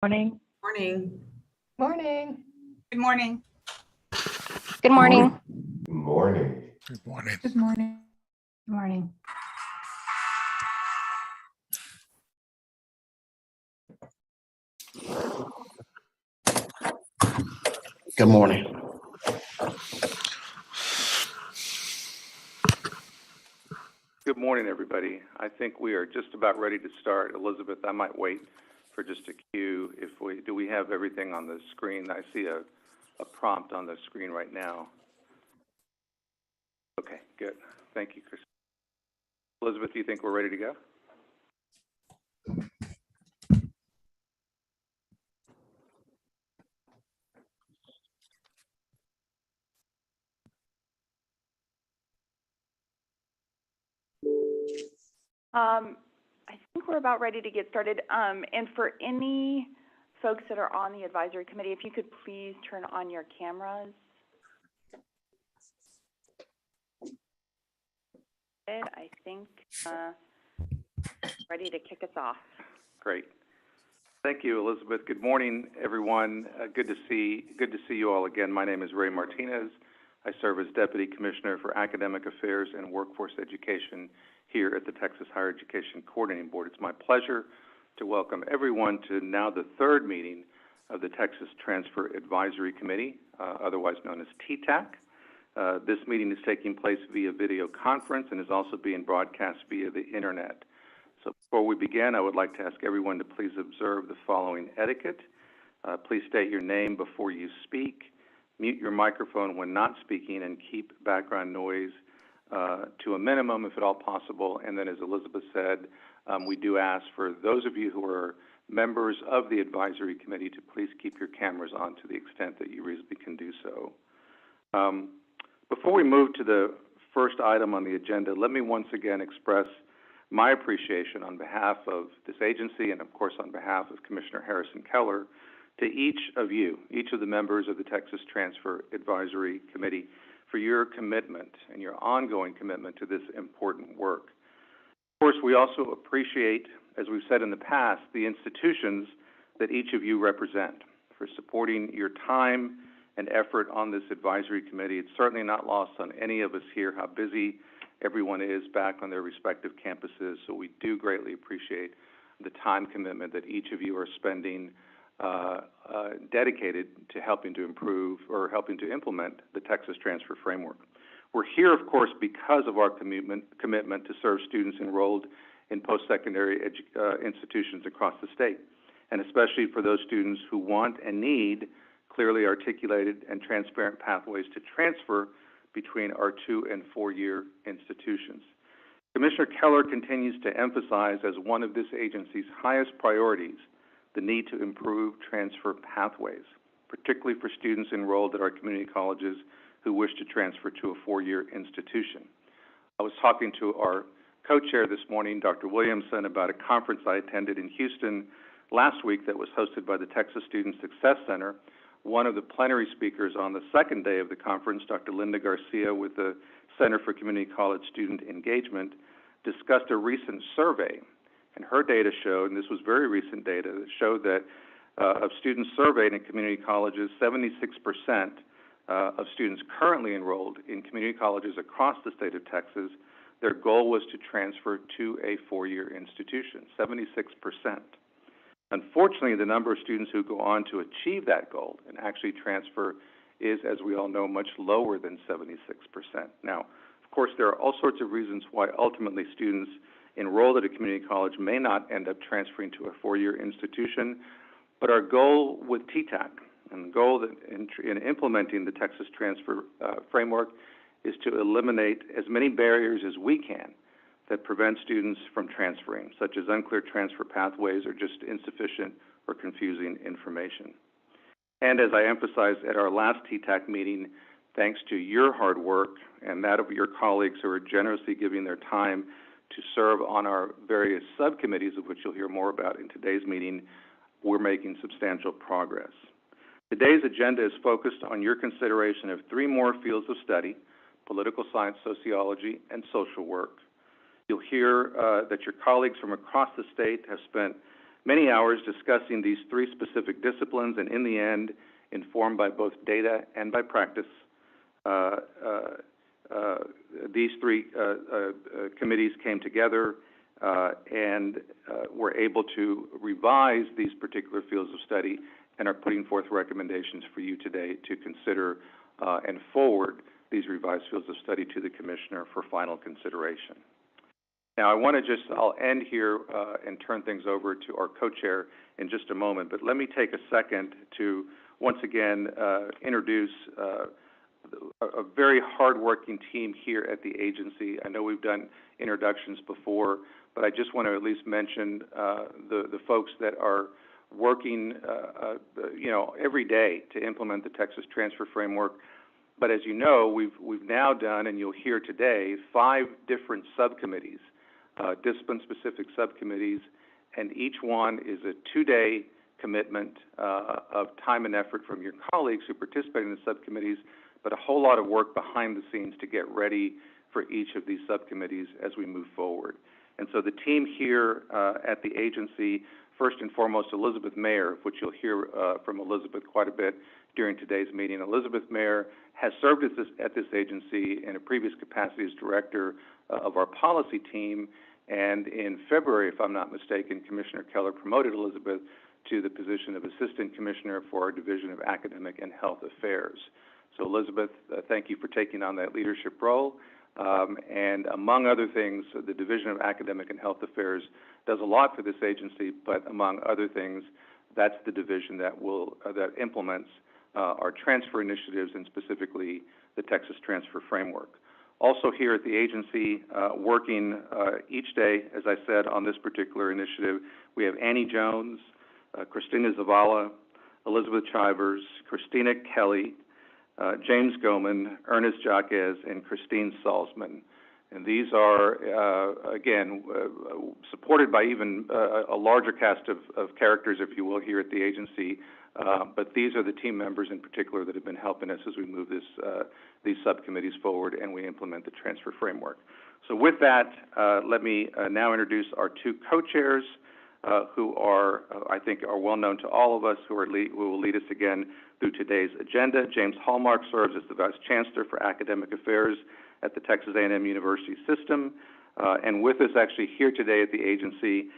Morning. Morning. Morning. Good morning. Good morning. Good morning. Good morning. Good morning. Good morning. Good morning. Good morning, everybody. I think we are just about ready to start. Elizabeth, I might wait for just a cue. Do we have everything on the screen? I see a prompt on the screen right now. Okay, good. Thank you, Chris. Elizabeth, do you think we're ready to go? I think we're about ready to get started. And for any folks that are on the advisory committee, if you could please turn on your cameras. I think ready to kick us off. Great. Thank you, Elizabeth. Good morning, everyone. Good to see you all again. My name is Ray Martinez. I serve as Deputy Commissioner for Academic Affairs and Workforce Education here at the Texas Higher Education Coordinating Board. It's my pleasure to welcome everyone to now the third meeting of the Texas Transfer Advisory Committee, otherwise known as Ttac. This meeting is taking place via video conference and is also being broadcast via the internet. So before we begin, I would like to ask everyone to please observe the following etiquette. Please state your name before you speak, mute your microphone when not speaking, and keep background noise to a minimum if at all possible. And then, as Elizabeth said, we do ask for those of you who are members of the advisory committee to please keep your cameras on to the extent that you reasonably can do so. Before we move to the first item on the agenda, let me once again express my appreciation on behalf of this agency and, of course, on behalf of Commissioner Harrison Keller to each of you, each of the members of the Texas Transfer Advisory Committee, for your commitment and your ongoing commitment to this important work. Of course, we also appreciate, as we've said in the past, the institutions that each of you represent for supporting your time and effort on this advisory committee. It's certainly not lost on any of us here how busy everyone is back on their respective campuses, so we do greatly appreciate the time commitment that each of you are spending dedicated to helping to improve or helping to implement the Texas Transfer Framework. We're here, of course, because of our commitment to serve students enrolled in post-secondary institutions across the state, and especially for those students who want and need clearly articulated and transparent pathways to transfer between our 2- and 4-year institutions. Commissioner Keller continues to emphasize as one of this agency's highest priorities the need to improve transfer pathways, particularly for students enrolled at our community colleges who wish to transfer to a 4-year institution. I was talking to our co-chair this morning, Dr. Williamson, about a conference I attended in Houston last week that was hosted by the Texas Student Success Center. One of the plenary speakers on the second day of the conference, Dr. Linda Garcia with the Center for Community College Student Engagement, discussed a recent survey. And her data showed, and this was very recent data, that showed that of students surveyed in community colleges, 76% of students currently enrolled in community colleges across the state of Texas, their goal was to transfer to a 4-year institution, 76%. Unfortunately, the number of students who go on to achieve that goal and actually transfer is, as we all know, much lower than 76%. Now, of course, there are all sorts of reasons why ultimately students enrolled at a community college may not end up transferring to a 4-year institution, but our goal with Ttac and the goal that in implementing the Texas Transfer Framework is to eliminate as many barriers as we can that prevent students from transferring, such as unclear transfer pathways or just insufficient or confusing information. And as I emphasized at our last Ttac meeting, thanks to your hard work and that of your colleagues who are generously giving their time to serve on our various subcommittees, of which you'll hear more about in today's meeting, we're making substantial progress. Today's agenda is focused on your consideration of 3 more fields of study: political science, sociology, and social work. You'll hear that your colleagues from across the state have spent Many hours discussing these three specific disciplines, and in the end, informed by both data and by practice, these three committees came together and were able to revise these particular fields of study and are putting forth recommendations for you today to consider and forward these revised fields of study to the Commissioner for final consideration. Now, I'll end here and turn things over to our co-chair in just a moment, but let me take a second to once again introduce a very hard-working team here at the agency. I know we've done introductions before, but I just want to at least mention the folks that are working, every day to implement the Texas Transfer Framework. But as you know, we've now done, and you'll hear today, 5 different subcommittees, discipline-specific subcommittees, and each one is a 2-day commitment of time and effort from your colleagues who participate in the subcommittees, but a whole lot of work behind the scenes to get ready for each of these subcommittees as we move forward. And so the team here at the agency, first and foremost, Elizabeth Mayer, which you'll hear from Elizabeth quite a bit during today's meeting. Elizabeth Mayer has served at this agency in a previous capacity as director of our policy team, and in February, if I'm not mistaken, Commissioner Keller promoted Elizabeth to the position of Assistant Commissioner for our Division of Academic and Health Affairs. So Elizabeth, thank you for taking on that leadership role. And among other things, the Division of Academic and Health Affairs does a lot for this agency, but among other things, that's the division that implements our transfer initiatives and specifically the Texas Transfer Framework. Also here at the agency, working each day, as I said, on this particular initiative, we have Annie Jones, Christina Zavala, Elizabeth Chivers, Christina Kelly, James Goman, Ernest Jaques, and Christine Salzman. And these are, again, supported by even a larger cast of characters, if you will, here at the agency. But these are the team members in particular that have been helping us as we move these subcommittees forward and we implement the transfer framework. So with that, let me now introduce our 2 co-chairs who are, I think, are well known to all of us, who will lead us again through today's agenda. James Hallmark serves as the Vice Chancellor for Academic Affairs at the Texas A&M University System. And with us actually here today at the agency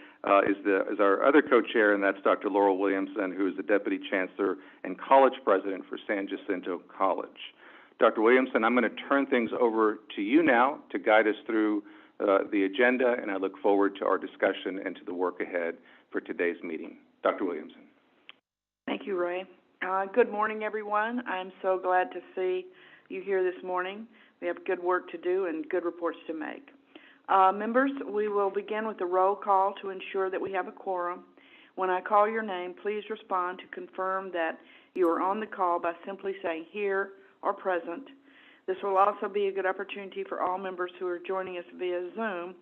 is our other co-chair, and that's Dr. Laurel Williamson, who is the Deputy Chancellor and College President for San Jacinto College. Dr. Williamson, I'm going to turn things over to you now to guide us through the agenda, and I look forward to our discussion and to the work ahead for today's meeting. Dr. Williamson. Thank you, Ray. Good morning, everyone. I'm so glad to see you here this morning. We have good work to do and good reports to make. Members, we will begin with a roll call to ensure that we have a quorum. When I call your name, please respond to confirm that you are on the call by simply saying here or present. This will also be a good opportunity for all members who are joining us via Zoom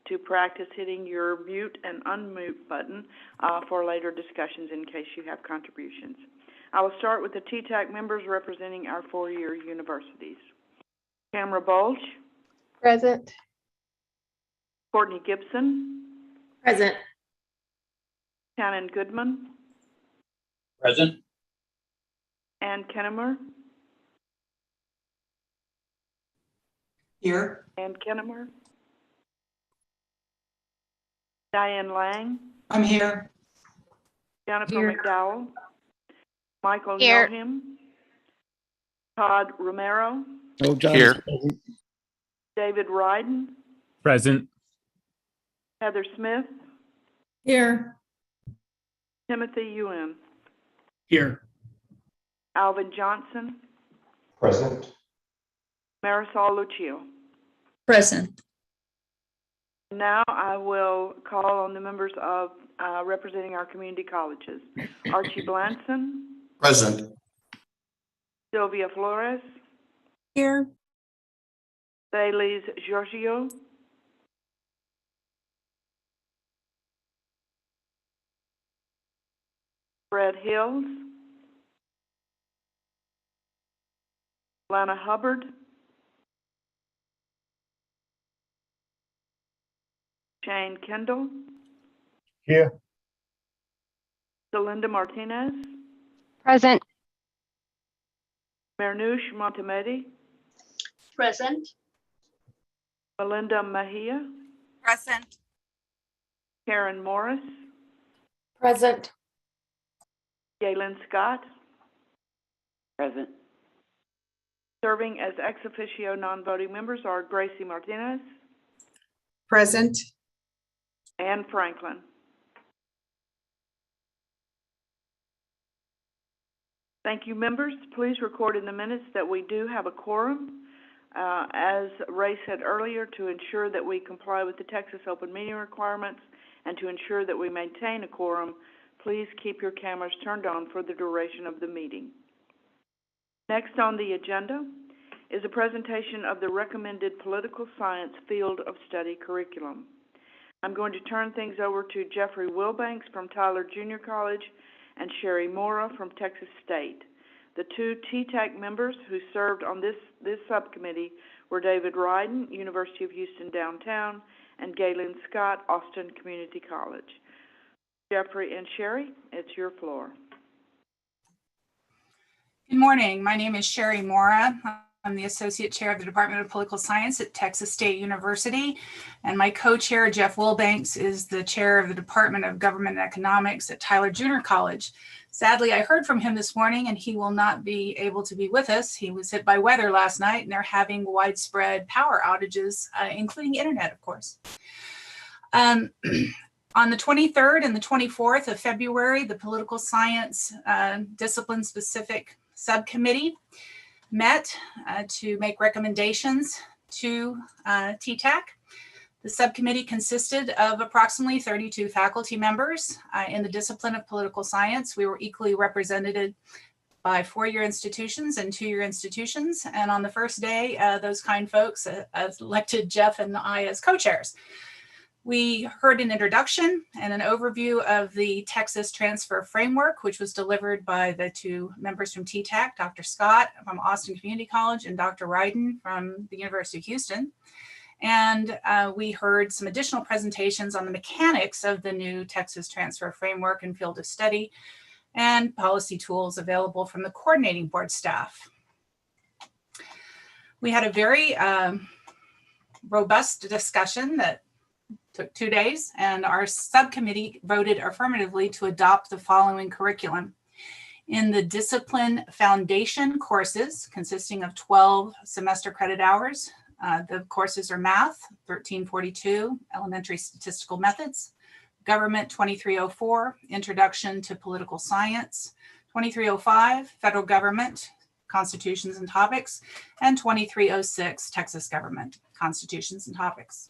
to practice hitting your mute and unmute button for later discussions in case you have contributions. I will start with the Ttac members representing our 4-year universities. Tamara Bulge. Present. Courtney Gibson. Present. Shannon Goodman. Present. Ann Kennemer. Here. Ann Kennemer. Diane Lang. I'm here. Jennifer Here. McDowell. Michael Here. Noham. Todd Romero. Oh, John. Here. David Ryden. Present. Heather Smith. Here. Timothy Ewan. Here. Alvin Johnson. Present. Marisol Lucio. Present. Now I will call on the members of representing our community colleges. Archie Blanson. Present. Sylvia Flores. Here. Thales Giorgio. Fred Hills. Lana Hubbard. Shane Kendall. Here. Celinda Martinez, Present. Marnouche Montemedi, Present. Melinda Mejia, Present. Karen Morris, Present. Galen Scott. Present. Serving as ex officio non-voting members are Gracie Martinez, Present. Anne Franklin. Thank you, members. Please record in the minutes that we do have a quorum. As Ray said earlier, to ensure that we comply with the Texas open meeting requirements and to ensure that we maintain a quorum, please keep your cameras turned on for the duration of the meeting. Next on the agenda is a presentation of the recommended political science field of study curriculum. I'm going to turn things over to Jeffrey Wilbanks from Tyler Junior College and Sherry Mora from Texas State. The two Ttac members who served on this subcommittee were David Ryden, University of Houston Downtown, and Galen Scott, Austin Community College. Jeffrey and Sherry, it's your floor. Good morning. My name is Sherry Mora. I'm the Associate Chair of the Department of Political Science at Texas State University, and my co-chair, Jeff Wilbanks, is the Chair of the Department of Government and Economics at Tyler Junior College. Sadly, I heard from him this morning, and he will not be able to be with us. He was hit by weather last night, and they're having widespread power outages, including internet, of course. On the 23rd and the 24th of February, the Political Science Discipline-Specific Subcommittee met to make recommendations to Ttac. The subcommittee consisted of approximately 32 faculty members in the discipline of political science. We were equally represented by four-year institutions and two-year institutions. And on the first day, those kind folks elected Jeff and I as co-chairs. We heard an introduction and an overview of the Texas Transfer Framework, which was delivered by the two members from Ttac, Dr. Scott from Austin Community College and Dr. Ryden from the University of Houston. And we heard some additional presentations on the mechanics of the new Texas Transfer Framework and field of study and policy tools available from the coordinating board staff. We had a very robust discussion that took 2 days, and our subcommittee voted affirmatively to adopt the following curriculum. In the discipline foundation courses, consisting of 12 semester credit hours, the courses are math, 1342, elementary statistical methods, government 2304, introduction to political science, 2305, federal government, constitutions and topics, and 2306, Texas government, constitutions and topics.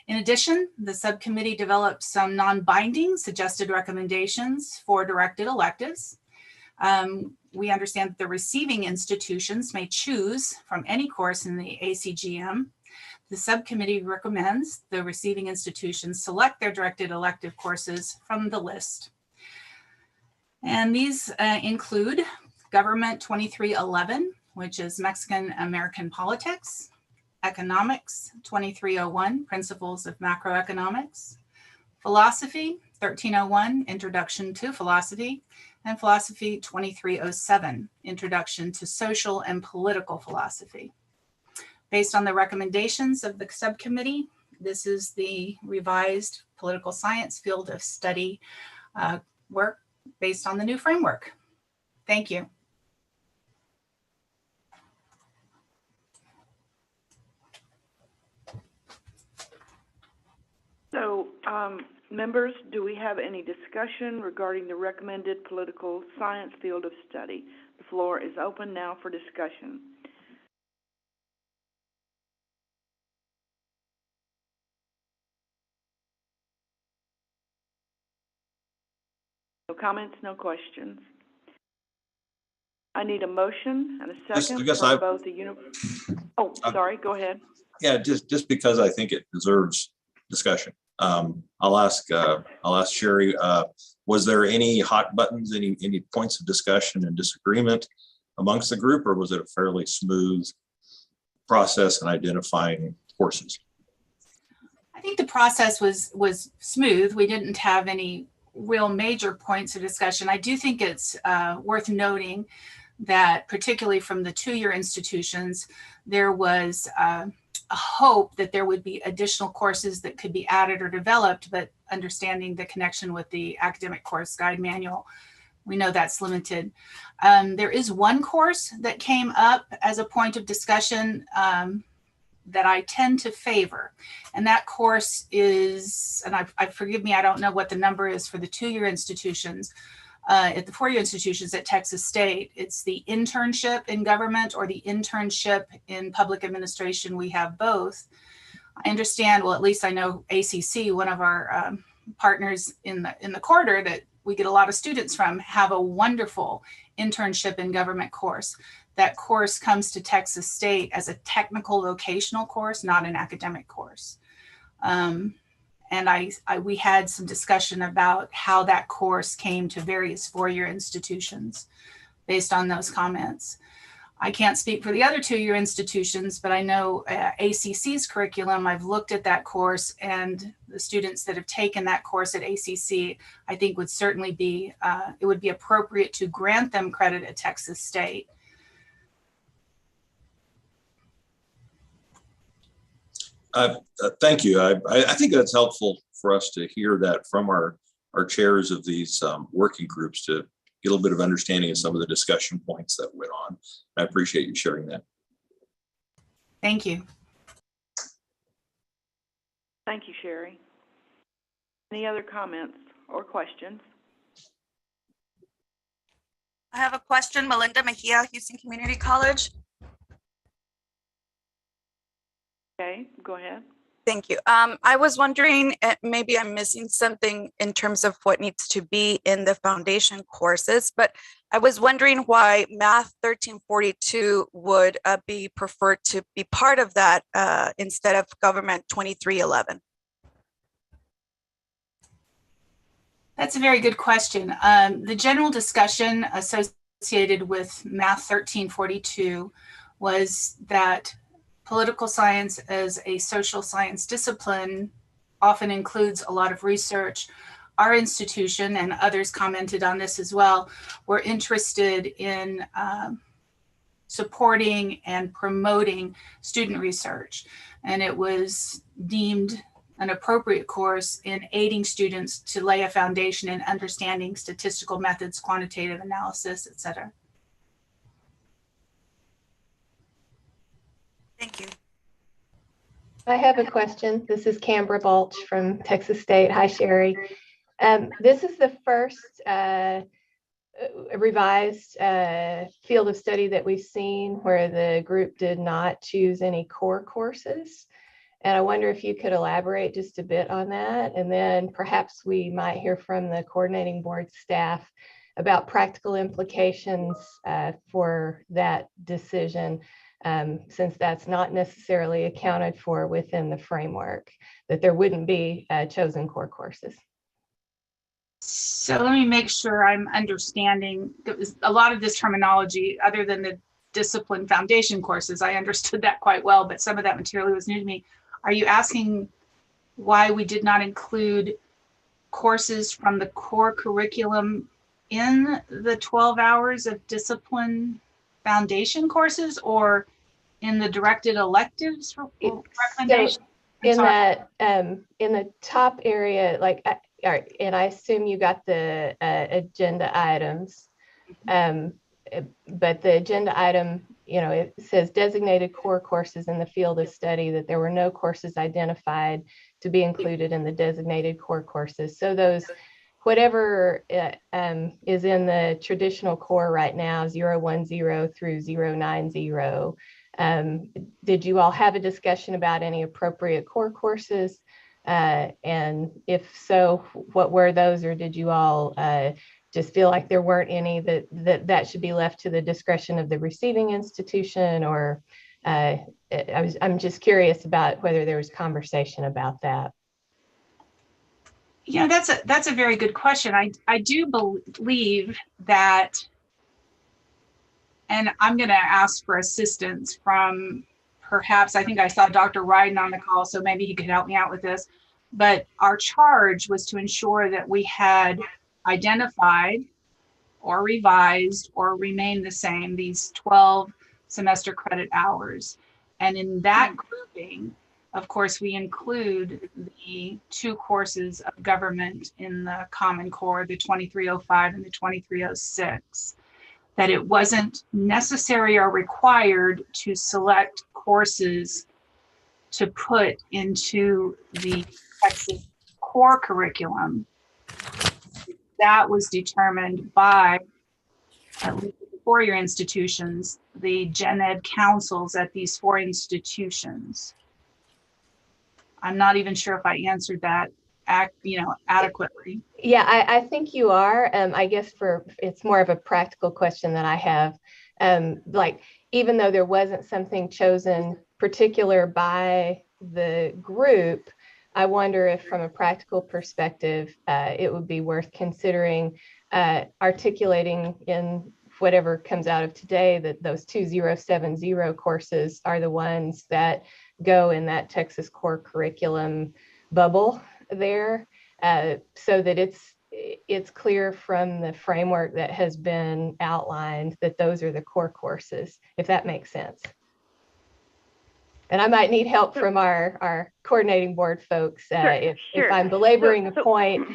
In addition, the subcommittee developed some non-binding suggested recommendations for directed electives. We understand that the receiving institutions may choose from any course in the ACGM. The subcommittee recommends the receiving institutions select their directed elective courses from the list. And these include Government 2311, which is Mexican American Politics, Economics 2301, Principles of Macroeconomics, Philosophy 1301, Introduction to Philosophy, and Philosophy 2307, Introduction to Social and Political Philosophy. Based on the recommendations of the subcommittee, this is the revised political science field of study work based on the new framework. Thank you. So, members, do we have any discussion regarding the recommended political science field of study? The floor is open now for discussion. No comments, no questions. I need a motion and a second I guess for I- both the Oh, sorry, go ahead. Yeah, just because I think it deserves discussion. I'll ask Sherry, was there any hot buttons, any points of discussion and disagreement amongst the group, or was it a fairly smooth process in identifying courses? I think the process was smooth. We didn't have any real major points of discussion. I do think it's worth noting that particularly from the two-year institutions, there was a hope that there would be additional courses that could be added or developed, but understanding the connection with the academic course guide manual, we know that's limited. There is one course that came up as a point of discussion that I tend to favor. And that course is, and I forgive me, I don't know what the number is for the two-year institutions. At the four-year institutions at Texas State, it's the internship in government or the internship in public administration. We have both. I understand, well, at least I know ACC, one of our partners in the quarter that we get a lot of students from, have a wonderful internship in government course. That course comes to Texas State as a technical vocational course, not an academic course. And we had some discussion about how that course came to various four-year institutions based on those comments. I can't speak for the other two-year institutions, but I know ACC's curriculum, I've looked at that course, and the students that have taken that course at ACC, I think would certainly be, it would be appropriate to grant them credit at Texas State. Thank you. I think that's helpful for us to hear that from our chairs of these working groups to get a little bit of understanding of some of the discussion points that went on. I appreciate you sharing that. Thank you. Thank you, Sherry. Any other comments or questions? I have a question. Melinda Mejia, Houston Community College. Okay, go ahead. Thank you. I was wondering, maybe I'm missing something in terms of what needs to be in the foundation courses, but I was wondering why Math 1342 would be preferred to be part of that instead of Government 2311. That's a very good question. The general discussion associated with Math 1342 was that political science as a social science discipline often includes a lot of research. Our institution, and others commented on this as well, were interested in supporting and promoting student research. And it was deemed an appropriate course in aiding students to lay a foundation in understanding statistical methods, quantitative analysis, et cetera. Thank you. I have a question. This is Canberra Balch from Texas State. Hi, Sherry. This is the first revised field of study that we've seen where the group did not choose any core courses. And I wonder if you could elaborate just a bit on that. And then perhaps we might hear from the coordinating board staff about practical implications for that decision. Since that's not necessarily accounted for within the framework, that there wouldn't be chosen core courses. So let me make sure I'm understanding. A lot of this terminology, other than the discipline foundation courses, I understood that quite well, but some of that material was new to me. Are you asking why we did not include courses from the core curriculum in the 12 hours of discipline foundation courses, or in the directed electives recommendation? So in the top area, like, all right, and I assume you got the agenda items, but the agenda item, you know, it says designated core courses in the field of study, that there were no courses identified to be included in the designated core courses. So those, whatever is in the traditional core right now, 010 through 090, did you all have a discussion about any appropriate core courses? And if so, what were those, or did you all just feel like there weren't any that should be left to the discretion of the receiving institution? Or I'm just curious about whether there was conversation about that. You know, that's a very good question. I do believe that, and I'm going to ask for assistance from, perhaps, I think I saw Dr. Ryden on the call, so maybe he could help me out with this. But our charge was to ensure that we had identified or revised or remained the same these 12 semester credit hours. And in that grouping, of course, we include the 2 courses of government in the Common Core, the 2305 and the 2306, that it wasn't necessary or required to select courses to put into the Texas core curriculum. That was determined by, at least the 4-year institutions, the gen ed councils at these 4 institutions. I'm not even sure if I answered that adequately. Yeah, I think you are. I guess it's more of a practical question that I have. Like, even though there wasn't something chosen particular by the group, I wonder if from a practical perspective, it would be worth considering articulating in whatever comes out of today that those 2070 courses are the ones that go in that Texas core curriculum bubble there, so that it's clear from the framework that has been outlined that those are the core courses, if that makes sense. And I might need help from our coordinating board folks. If I'm belaboring a point,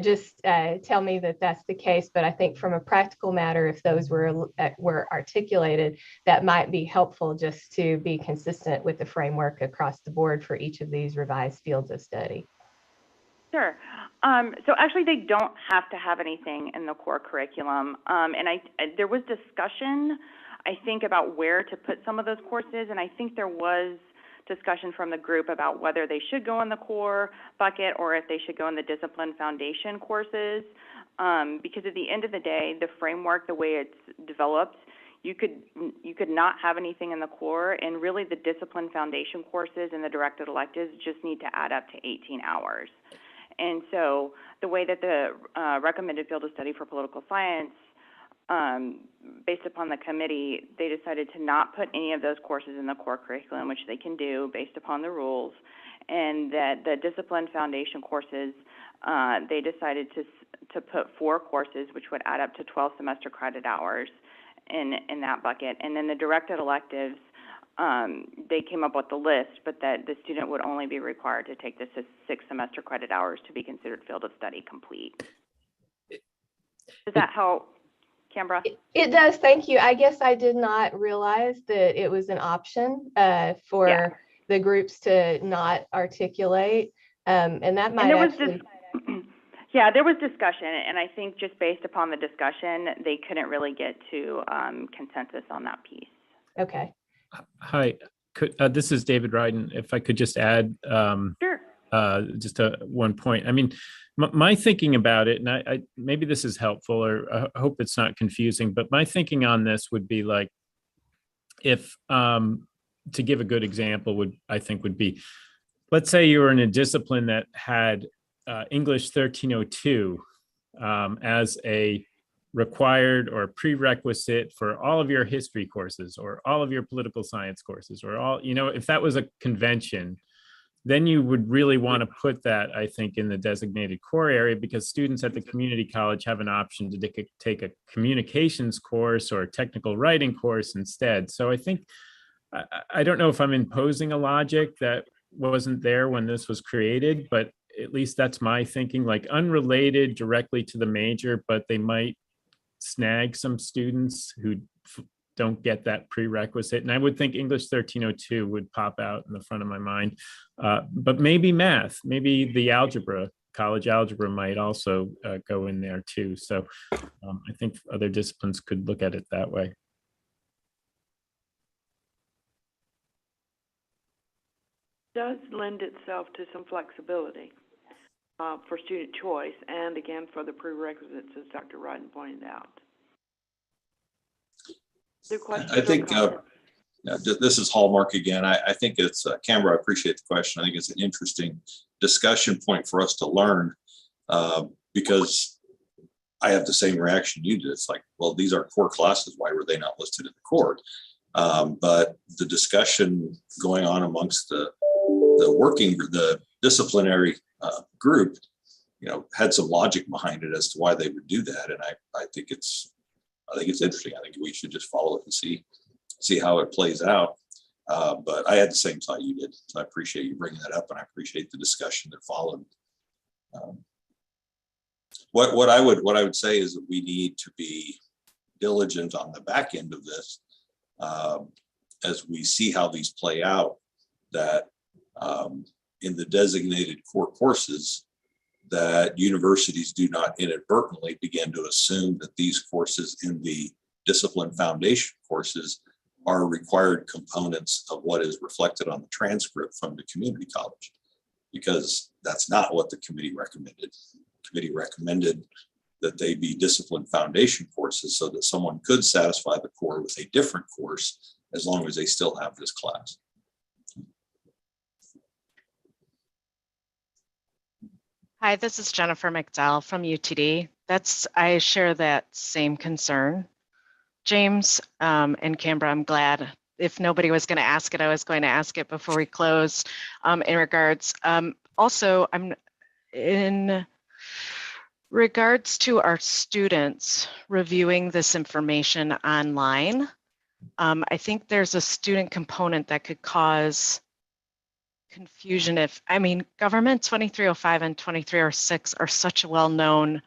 just tell me that that's the case. But I think from a practical matter, if those were articulated, that might be helpful just to be consistent with the framework across the board for each of these revised fields of study. Sure. So actually, they don't have to have anything in the core curriculum. And there was discussion, I think, about where to put some of those courses, and I think there was discussion from the group about whether they should go in the core bucket or if they should go in the discipline foundation courses, because at the end of the day, the framework, the way it's developed, you could not have anything in the core, and really the discipline foundation courses and the directed electives just need to add up to 18 hours. And so the way that the recommended field of study for political science, based upon the committee, they decided to not put any of those courses in the core curriculum, which they can do based upon the rules, and that the discipline foundation courses, they decided to put 4 courses, which would add up to 12 semester credit hours in that bucket. And then the directed electives, they came up with the list, but that the student would only be required to take the 6 semester credit hours to be considered field of study complete. Does that help, Canberra? It does, thank you. I guess I did not realize that it was an option for the groups to not articulate, and that might actually... Yeah, there was discussion, and I think just based upon the discussion, they couldn't really get to consensus on that piece. Okay. Hi, this is David Ryden. If I could just add Sure. Just one point. I mean, my thinking about it, and I maybe this is helpful, or I hope it's not confusing, but my thinking on this would be like, if to give a good example would be, let's say you were in a discipline that had English 1302 as a required or prerequisite for all of your history courses or all of your political science courses, or all, if that was a convention, then you would really want to put that, I think, in the designated core area, because students at the community college have an option to take a communications course or a technical writing course instead. So I think, I don't know if I'm imposing a logic that wasn't there when this was created, but at least that's my thinking, like unrelated directly to the major, but they might snag some students who don't get that prerequisite. And I would think English 1302 would pop out in the front of my mind, but maybe math, maybe the algebra, college algebra might also go in there too. So I think other disciplines could look at it that way. Does lend itself to some flexibility for student choice, and again for the prerequisites, as Dr. Ryden pointed out. I think this is Hallmark again. I think it's Canberra. I appreciate the question. I think it's an interesting discussion point for us to learn, because I have the same reaction you did. It's like, well, these are core classes. Why were they not listed in the core? But the discussion going on amongst the disciplinary group, had some logic behind it as to why they would do that. And I think it's interesting. I think we should just follow it and see how it plays out. But I had the same thought you did. So I appreciate you bringing that up, and I appreciate the discussion that followed. What I would say is that we need to be diligent on the back end of this as we see how these play out, that in the designated core courses, that universities do not inadvertently begin to assume that these courses in the discipline foundation courses are required components of what is reflected on the transcript from the community college, because that's not what the committee recommended. The committee recommended that they be discipline foundation courses so that someone could satisfy the core with a different course as long as they still have this class. Hi, this is Jennifer Mcdowell from UTD. I share that same concern, James, and Canberra. I'm glad. If nobody was going to ask it, I was going to ask it before we close. In regards, also, in regards to our students reviewing this information online, I think there's a student component that could cause confusion. Government 2305 and 2306 are such a well-known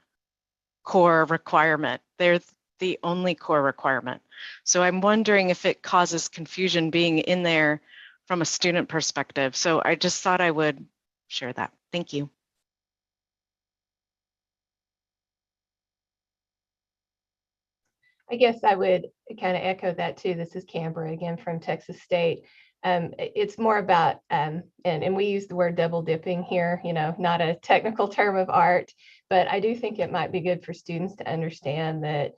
core requirement. They're the only core requirement. So I'm wondering if it causes confusion being in there from a student perspective. So I just thought I would share that. Thank you. I guess I would kind of echo that too. This is Canberra again from Texas State. It's more about, and we use the word double dipping here, not a technical term of art, but I do think it might be good for students to understand that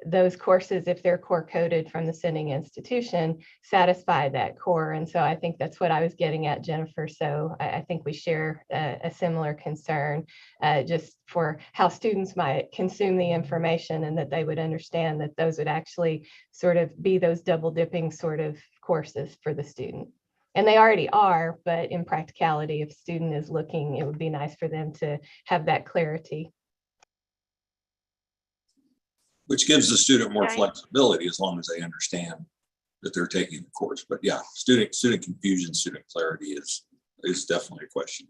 those courses, if they're core coded from the sending institution, satisfy that core. And so I think that's what I was getting at, Jennifer. So I think we share a similar concern just for how students might consume the information, and that they would understand that those would actually sort of be those double dipping sort of courses for the student. And they already are, but in practicality, if a student is looking, it would be nice for them to have that clarity. Which gives the student more flexibility as long as they understand that they're taking the course. But yeah, student confusion, student clarity is definitely a question.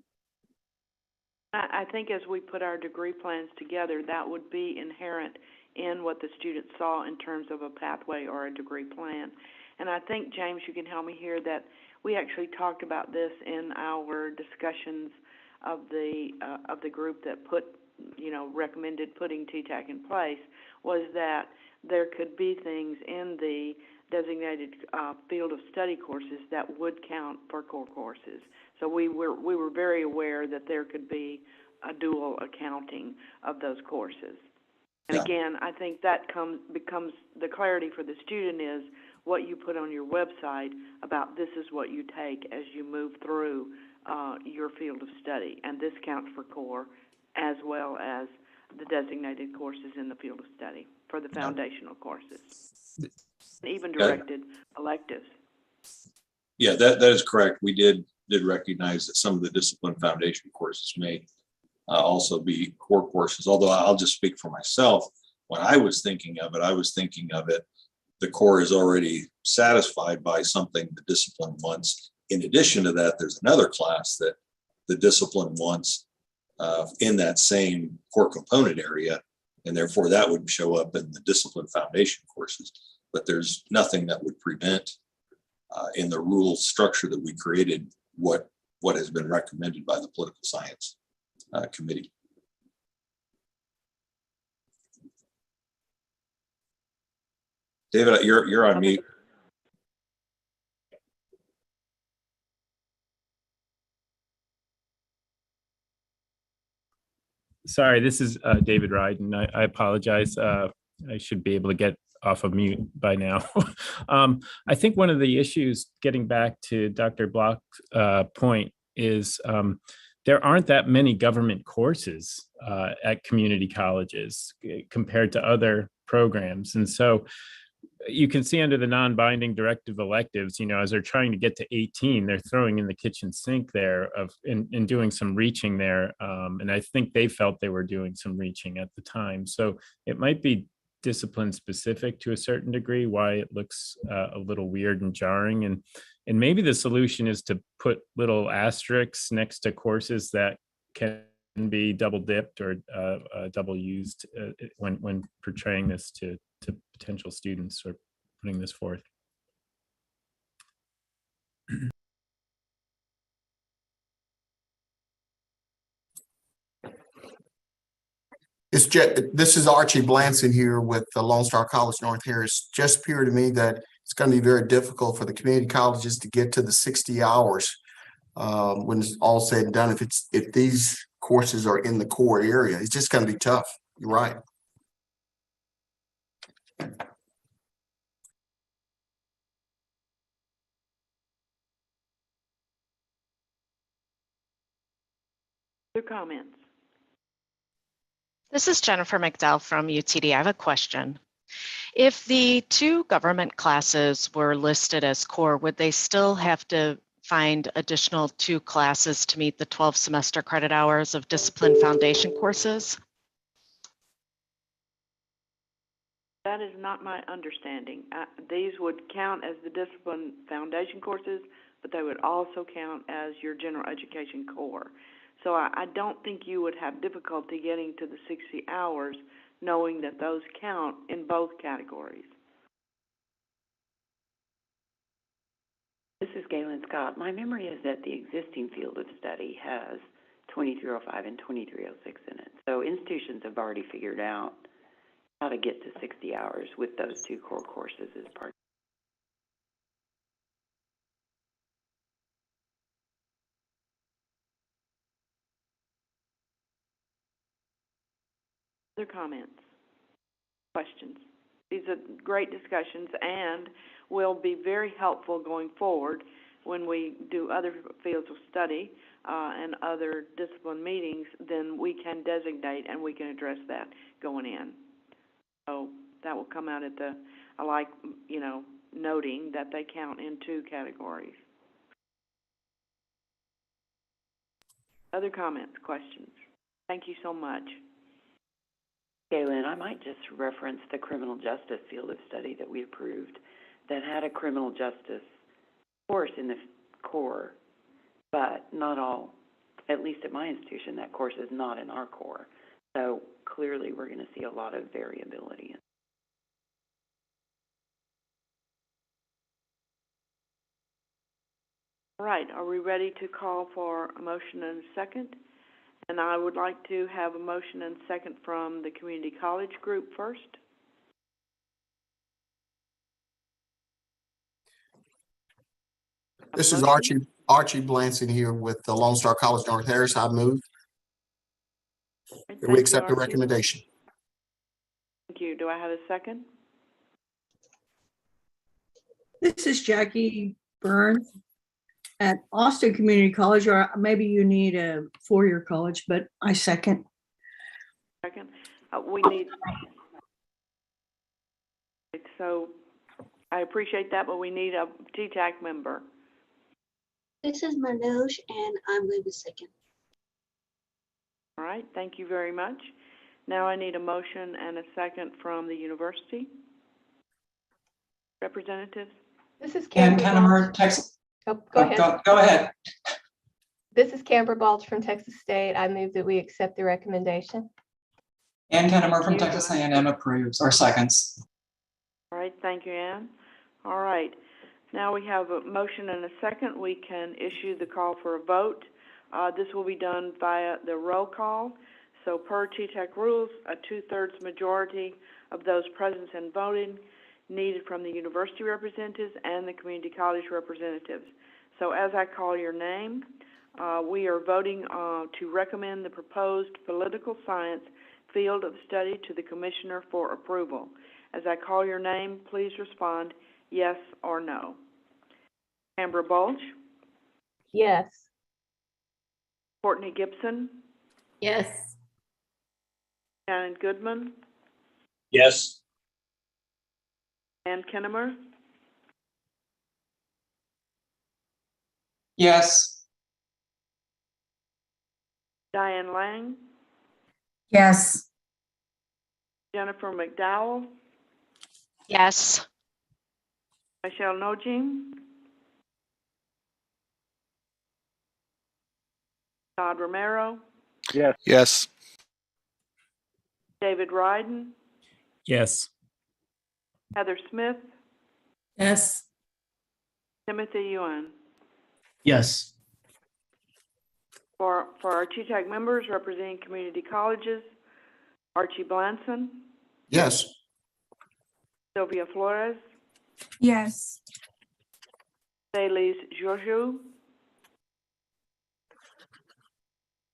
I think as we put our degree plans together, that would be inherent in what the student saw in terms of a pathway or a degree plan. And I think, James, you can help me here, that we actually talked about this in our discussions of the group that recommended putting Ttac in place, was that there could be things in the designated field of study courses that would count for core courses. So we were very aware that there could be a dual accounting of those courses. And again, I think that becomes the clarity for the student is what you put on your website about this is what you take as you move through your field of study, and this counts for core as well as the designated courses in the field of study for the foundational courses, even directed electives. Yeah, that is correct. We did recognize that some of the discipline foundation courses may also be core courses, although I'll just speak for myself. When I was thinking of it, the core is already satisfied by something the discipline wants. In addition to that, there's another class that the discipline wants in that same core component area, and therefore that would show up in the discipline foundation courses. But there's nothing that would prevent in the rule structure that we created what has been recommended by the political science committee. David, you're on mute. Sorry, this is David Ryden. I apologize. I should be able to get off of mute by now. I think one of the issues, getting back to Dr. Block's point, is there aren't that many government courses at community colleges compared to other programs. And so you can see under the non-binding directive electives, as they're trying to get to 18, they're throwing in the kitchen sink there and doing some reaching there. And I think they felt they were doing some reaching at the time. So it might be discipline specific to a certain degree, why it looks a little weird and jarring. And maybe the solution is to put little asterisks next to courses that can be double dipped or double used when portraying this to potential students or putting this forth. This is Archie Blanson here with the Lone Star College North Harris. Just appeared to me that it's going to be very difficult for the community colleges to get to the 60 hours when it's all said and done. If these courses are in the core area, it's just going to be tough. You're right. Other comments? This is Jennifer Mcdowell from UTD. I have a question. If the 2 government classes were listed as core, would they still have to find additional 2 classes to meet the 12 semester credit hours of discipline foundation courses? That is not my understanding. These would count as the discipline foundation courses, but they would also count as your general education core. So I don't think you would have difficulty getting to the 60 hours knowing that those count in both categories. This is Galen Scott. My memory is that the existing field of study has 2305 and 2306 in it. So institutions have already figured out how to get to 60 hours with those 2 core courses as part. Other comments, questions? These are great discussions and will be very helpful going forward when we do other fields of study and other discipline meetings. Then we can designate and we can address that going in. So that will come out at the, I like, noting that they count in 2 categories. Other comments, questions? Thank you so much. Galen, I might just reference the criminal justice field of study that we approved that had a criminal justice course in the core, but not all, at least at my institution, that course is not in our core. So clearly we're going to see a lot of variability. All right, are we ready to call for a motion and a second? And I would like to have a motion and second from the community college group first. This is Archie Blanson here with the Lone Star College North Harris. I move that we accept the recommendation. Thank you. Do I have a second? This is Jackie Byrne at Austin Community College, or maybe you need a 4-year college, but I second. Second. We need, so I appreciate that, but we need a Ttac member. This is Manoj, and I'm going to second. All right, thank you very much. Now I need a motion and a second from the university. Representatives? This is Ann Canberra Kennemer, Texas. Oh, go ahead. Go ahead. This is Canberra Balch from Texas State. I move that we accept the recommendation. Ann Kennemer from Texas A&M approves or seconds. All right, thank you, Ann. All right, now we have a motion and a second. We can issue the call for a vote. This will be done via the roll call. So per Ttac rules, a 2/3 majority of those present and voting needed from the university representatives and the community college representatives. So as I call your name, we are voting to recommend the proposed political science field of study to the commissioner for approval. As I call your name, please respond yes or no. Canberra Balch? Yes. Courtney Gibson? Yes. Shannon Goodman? Yes. Ann Kennemer, Yes. Diane Lang, Yes. Jennifer McDowell, Yes. Michelle Nojim, Todd Romero, Yes. Yes. David Ryden, Yes. Heather Smith, Yes. Timothy Yuan. Yes. For our Ttac members representing community colleges, Archie Blanson, Yes. Sylvia Flores, Yes. Celise Georgiou,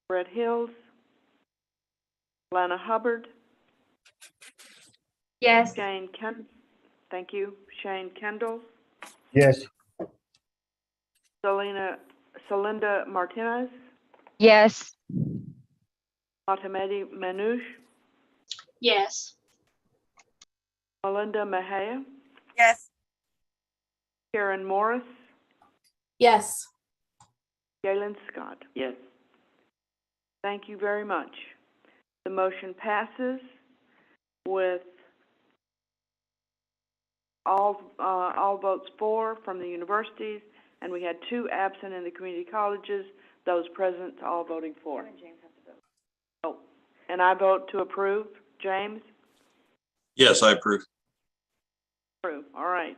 Brett Hills, Lana Hubbard, Yes. thank you, Shane Kendall, Yes. Celinda Martinez, Yes. Matamedi Manouche, Yes. Melinda Mejia, Yes. Karen Morris, Yes. Galen Scott. Yes. Thank you very much. The motion passes with all votes for from the universities, and we had 2 absent in the community colleges, those present all voting for. Oh, and I vote to approve. James? Yes, I approve. Approve. All right.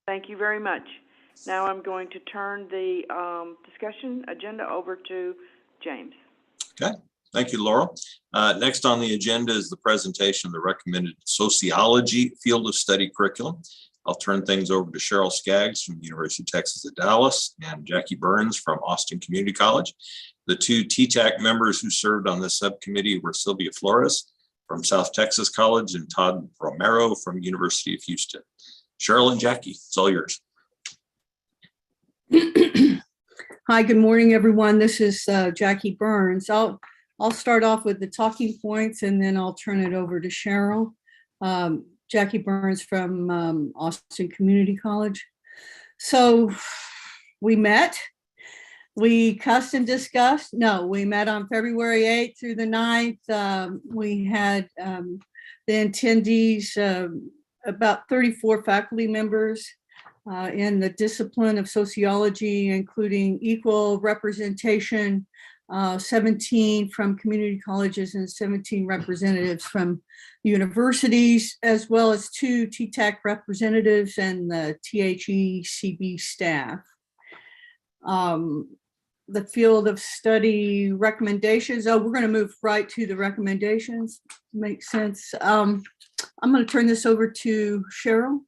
Thank you very much. Now I'm going to turn the discussion agenda over to James. Okay, thank you, Laurel. Next on the agenda is the presentation of the recommended sociology field of study curriculum. I'll turn things over to Cheryl Skaggs from the University of Texas at Dallas and Jackie Burns from Austin Community College. The 2 Ttac members who served on this subcommittee were Sylvia Flores from South Texas College and Todd Romero from University of Houston. Cheryl and Jackie, it's all yours. Hi, good morning, everyone. This is Jackie Burns. I'll start off with the talking points and then I'll turn it over to Cheryl. Jackie Burns from Austin Community College. So we met, we cussed and discussed. No, we met on February 8th through the 9th. We had the attendees, about 34 faculty members in the discipline of sociology, including equal representation, 17 from community colleges and 17 representatives from universities, as well as 2 Ttac representatives and the THECB staff. The field of study recommendations. Oh, we're going to move right to the recommendations. Makes sense. I'm going to turn this over to Cheryl.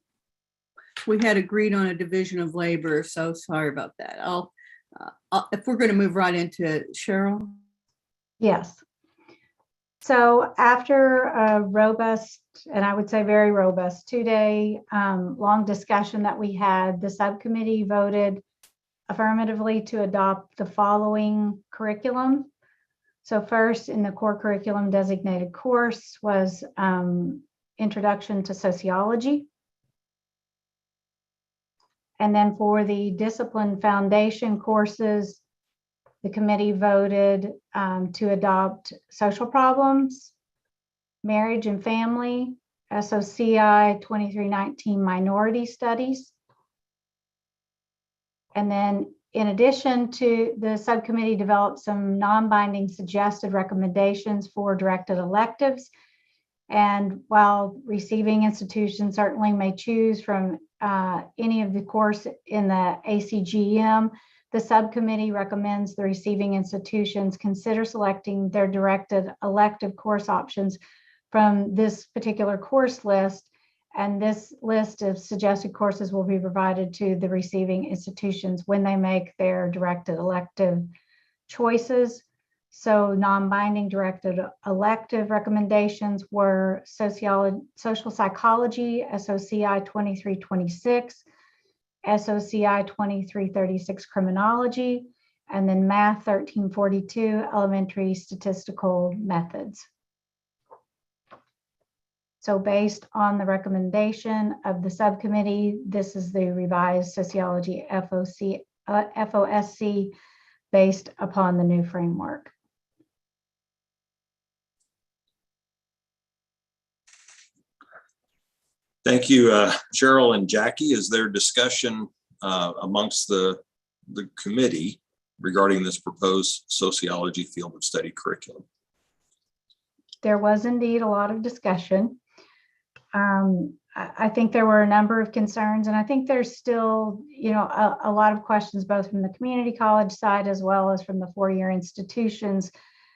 We had agreed on a division of labor, so sorry about that. If we're going to move right into it, Cheryl. Yes. So after a robust, and I would say very robust, 2-day long discussion that we had, the subcommittee voted affirmatively to adopt the following curriculum. So first, in the core curriculum designated course was Introduction to Sociology. And then for the discipline foundation courses, the committee voted to adopt Social Problems, Marriage and Family, SOCI 2319 Minority Studies. And then in addition to, the subcommittee developed some non-binding suggested recommendations for directed electives. And while receiving institutions certainly may choose from any of the course in the ACGM, the subcommittee recommends the receiving institutions consider selecting their directed elective course options from this particular course list. And this list of suggested courses will be provided to the receiving institutions when they make their directed elective choices. So non-binding directed elective recommendations were social psychology, SOCI 2326, SOCI 2336 criminology, and then math 1342 elementary statistical methods. So based on the recommendation of the subcommittee, this is the revised sociology FOSC based upon the new framework. Thank you, Cheryl and Jackie. Is there discussion amongst the committee regarding this proposed sociology field of study curriculum? There was indeed a lot of discussion. I think there were a number of concerns, and I think there's still, a lot of questions both from the community college side as well as from the four-year institutions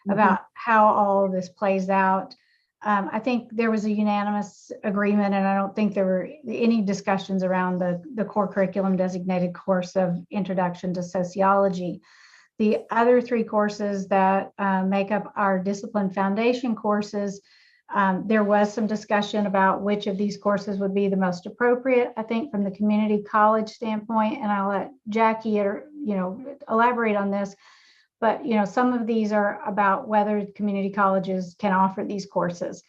about how all of this plays out. I think there was a unanimous agreement, and I don't think there were any discussions around the core curriculum designated course of Introduction to Sociology. The other three courses that make up our discipline foundation courses, there was some discussion about which of these courses would be the most appropriate, I think, from the community college standpoint, and I'll let Jackie, elaborate on this. But, some of these are about whether community colleges can offer these courses.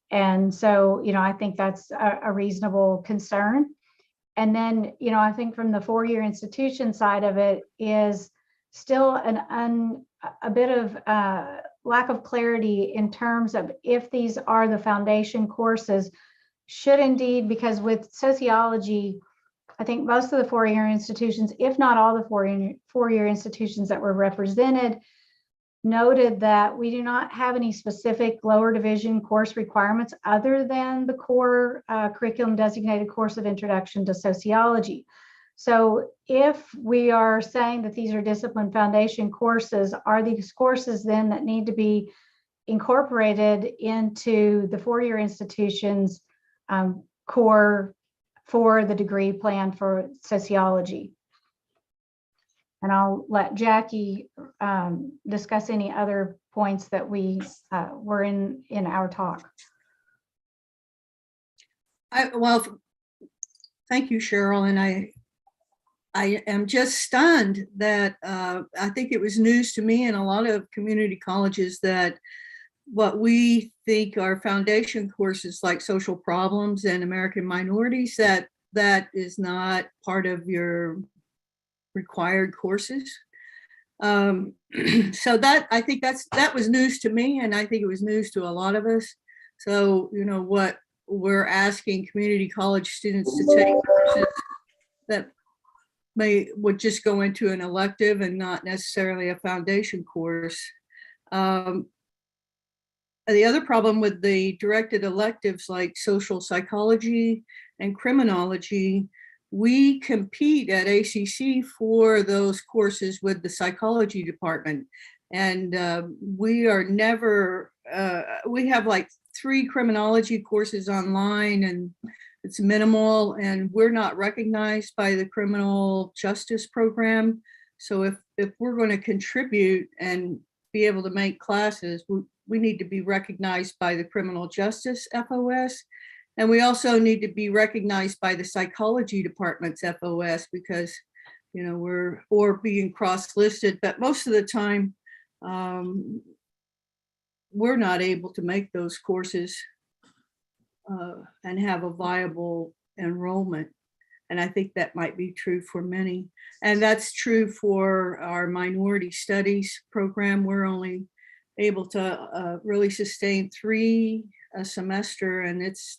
And so, I think that's a reasonable concern. And then, I think from the four-year institution side of it is still a bit of lack of clarity in terms of if these are the foundation courses, should indeed, because with sociology, I think most of the four-year institutions, if not all the four-year institutions that were represented, noted that we do not have any specific lower division course requirements other than the core curriculum designated course of Introduction to Sociology. So if we are saying that these are discipline foundation courses, are these courses then that need to be incorporated into the four-year institutions core for the degree plan for sociology? And I'll let Jackie discuss any other points that we were in our talk. Well, thank you, Cheryl. And I am just stunned that I think it was news to me and a lot of community colleges that what we think are foundation courses like social problems and American minorities, that is not part of your required courses. So that, I think that was news to me, and I think it was news to a lot of us. So, what we're asking community college students to take courses that would just go into an elective and not necessarily a foundation course. The other problem with the directed electives like social psychology and criminology, we compete at ACC for those courses with the psychology department. And we are never, we have like 3 criminology courses online, and it's minimal, and we're not recognized by the criminal justice program. So if we're going to contribute and be able to make classes, we need to be recognized by the criminal justice FOS. And we also need to be recognized by the psychology department's FOS because, we're being cross-listed, but most of the time, we're not able to make those courses and have a viable enrollment. And I think that might be true for many. And that's true for our minority studies program. We're only able to really sustain 3 a semester, and it's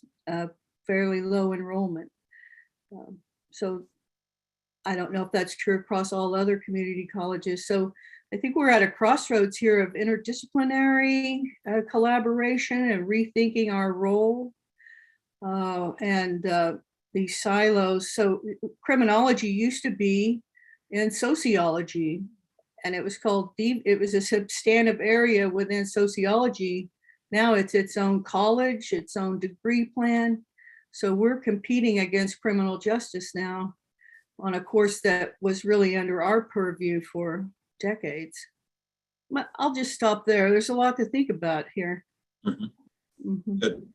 fairly low enrollment. So I don't know if that's true across all other community colleges. So I think we're at a crossroads here of interdisciplinary collaboration and rethinking our role and these silos. So criminology used to be in sociology, and it was called, it was a substantive area within sociology. Now it's its own college, its own degree plan. So we're competing against criminal justice now on a course that was really under our purview for decades. I'll just stop there. There's a lot to think about here. Good.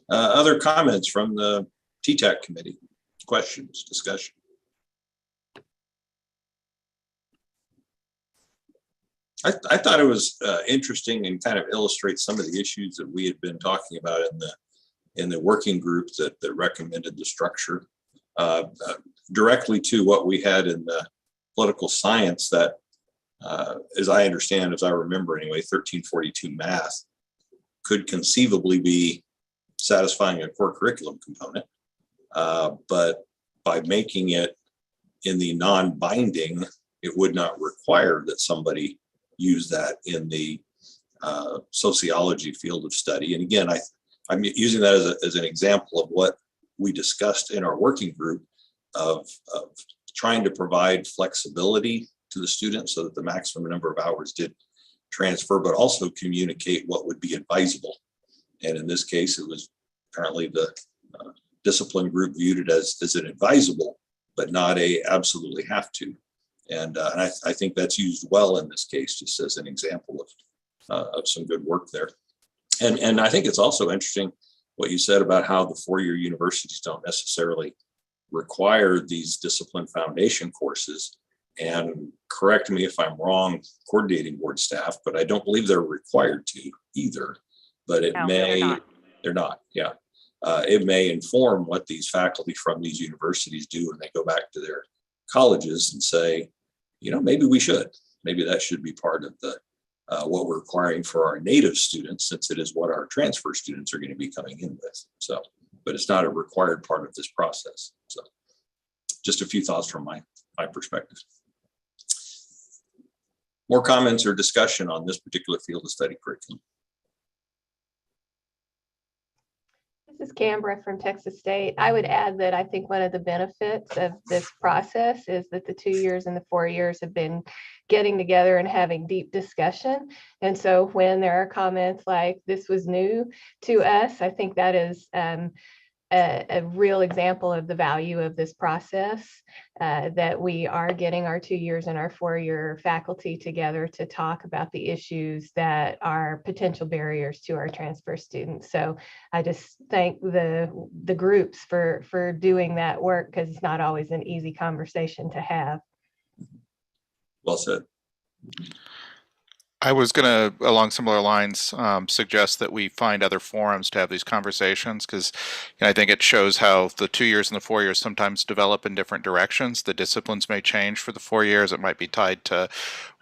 Other comments from the Ttac committee? Questions, discussion? I thought it was interesting and kind of illustrates some of the issues that we had been talking about in the in the working group that recommended the structure, directly to what we had in the political science that, as I understand, as I remember anyway, 1342 math could conceivably be satisfying a core curriculum component. But by making it in the non-binding, it would not require that somebody use that in the sociology field of study. And again, I'm using that as an example of what we discussed in our working group of trying to provide flexibility to the students so that the maximum number of hours did transfer, but also communicate what would be advisable. And in this case, it was apparently the discipline group viewed it as an advisable, but not a absolutely have to. And I think that's used well in this case, just as an example of some good work there. And I think it's also interesting what you said about how the four-year universities don't necessarily require these discipline foundation courses. And correct me if I'm wrong, coordinating board staff, but I don't believe they're required to either. But it they're not, yeah. It may inform what these faculty from these universities do when they go back to their colleges and say, maybe we should. Maybe that should be part of the what we're requiring for our native students, since it is what our transfer students are going to be coming in with. So, but it's not a required part of this process. So just a few thoughts from my perspective. More comments or discussion on this particular field of study curriculum? This is Canberra from Texas State. I would add that I think one of the benefits of this process is that the 2 years and the 4 years have been getting together and having deep discussion. And so when there are comments like this was new to us, I think that is a real example of the value of this process, that we are getting our 2 years and our 4-year faculty together to talk about the issues that are potential barriers to our transfer students. So I just thank the groups for doing that work, because it's not always an easy conversation to have. Well said. I was going to, along similar lines, suggest that we find other forums to have these conversations, because I think it shows how the 2 years and the 4 years sometimes develop in different directions. The disciplines may change for the 4 years. It might be tied to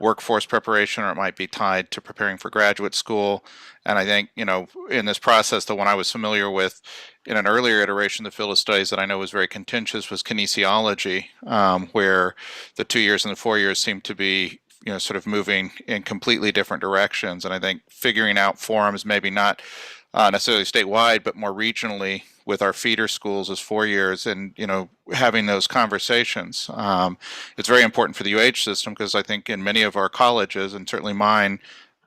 workforce preparation, or it might be tied to preparing for graduate school. And I think, in this process, the one I was familiar with in an earlier iteration of the field of studies that I know was very contentious was kinesiology, where the 2 years and the 4 years seem to be sort of moving in completely different directions. And I think figuring out forums, maybe not necessarily statewide, but more regionally with our feeder schools as 4 years, and, having those conversations. It's very important for the UH system, because I think in many of our colleges, and certainly mine,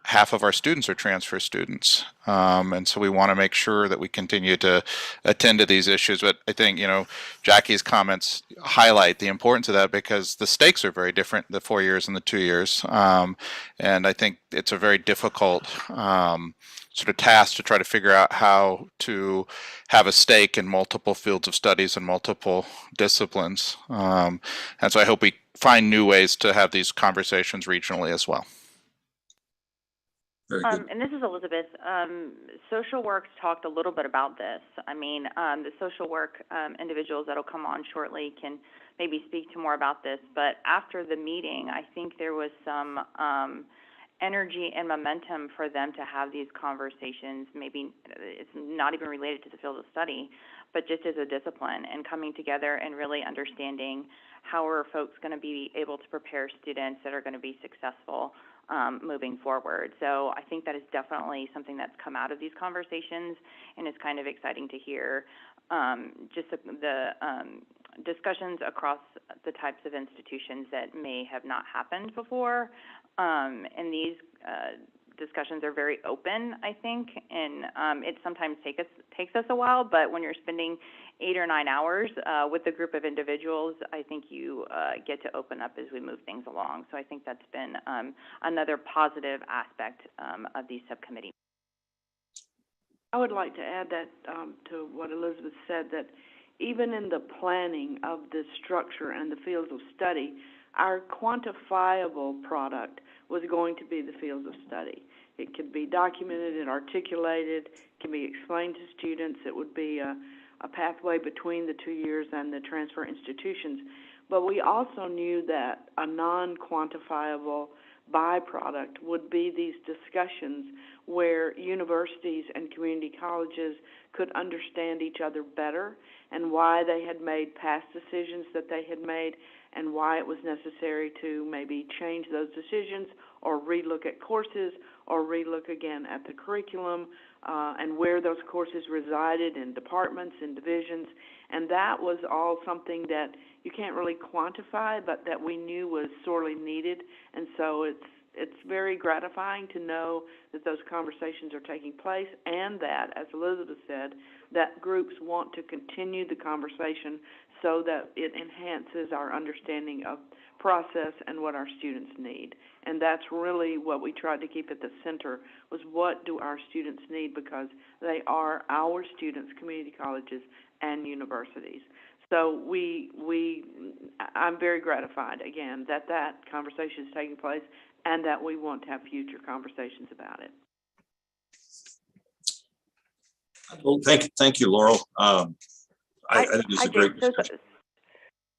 half of our students are transfer students. And so we want to make sure that we continue to attend to these issues. But I think, Jackie's comments highlight the importance of that, because the stakes are very different, the 4 years and the 2 years. And I think it's a very difficult sort of task to try to figure out how to have a stake in multiple fields of studies and multiple disciplines. And so I hope we find new ways to have these conversations regionally as well. And this is Elizabeth. Social work's talked a little bit about this. I mean, the social work individuals that'll come on shortly can maybe speak to more about this. But after the meeting, I think there was some energy and momentum for them to have these conversations. Maybe it's not even related to the field of study, but just as a discipline, and coming together and really understanding how are folks going to be able to prepare students that are going to be successful moving forward. So I think that is definitely something that's come out of these conversations, and it's kind of exciting to hear just the discussions across the types of institutions that may have not happened before. And these discussions are very open, I think, and it sometimes takes us a while, but when you're spending 8 or 9 hours with a group of individuals, I think you get to open up as we move things along. So I think that's been another positive aspect of these subcommittees. I would like to add that to what Elizabeth said, that even in the planning of the structure and the fields of study, our quantifiable product was going to be the fields of study. It could be documented and articulated, can be explained to students. It would be a pathway between the 2 years and the transfer institutions. But we also knew that a non-quantifiable byproduct would be these discussions where universities and community colleges could understand each other better and why they had made past decisions that they had made and why it was necessary to maybe change those decisions or relook at courses or relook again at the curriculum and where those courses resided in departments and divisions. And that was all something that you can't really quantify, but that we knew was sorely needed. And so it's very gratifying to know that those conversations are taking place and that, as Elizabeth said, that groups want to continue the conversation so that it enhances our understanding of process and what our students need. And that's really what we tried to keep at the center, was what do our students need, because they are our students, community colleges and universities. So I'm very gratified, again, that that conversation is taking place and that we want to have future conversations about it. Well, thank you, Laurel. I think it's a great discussion.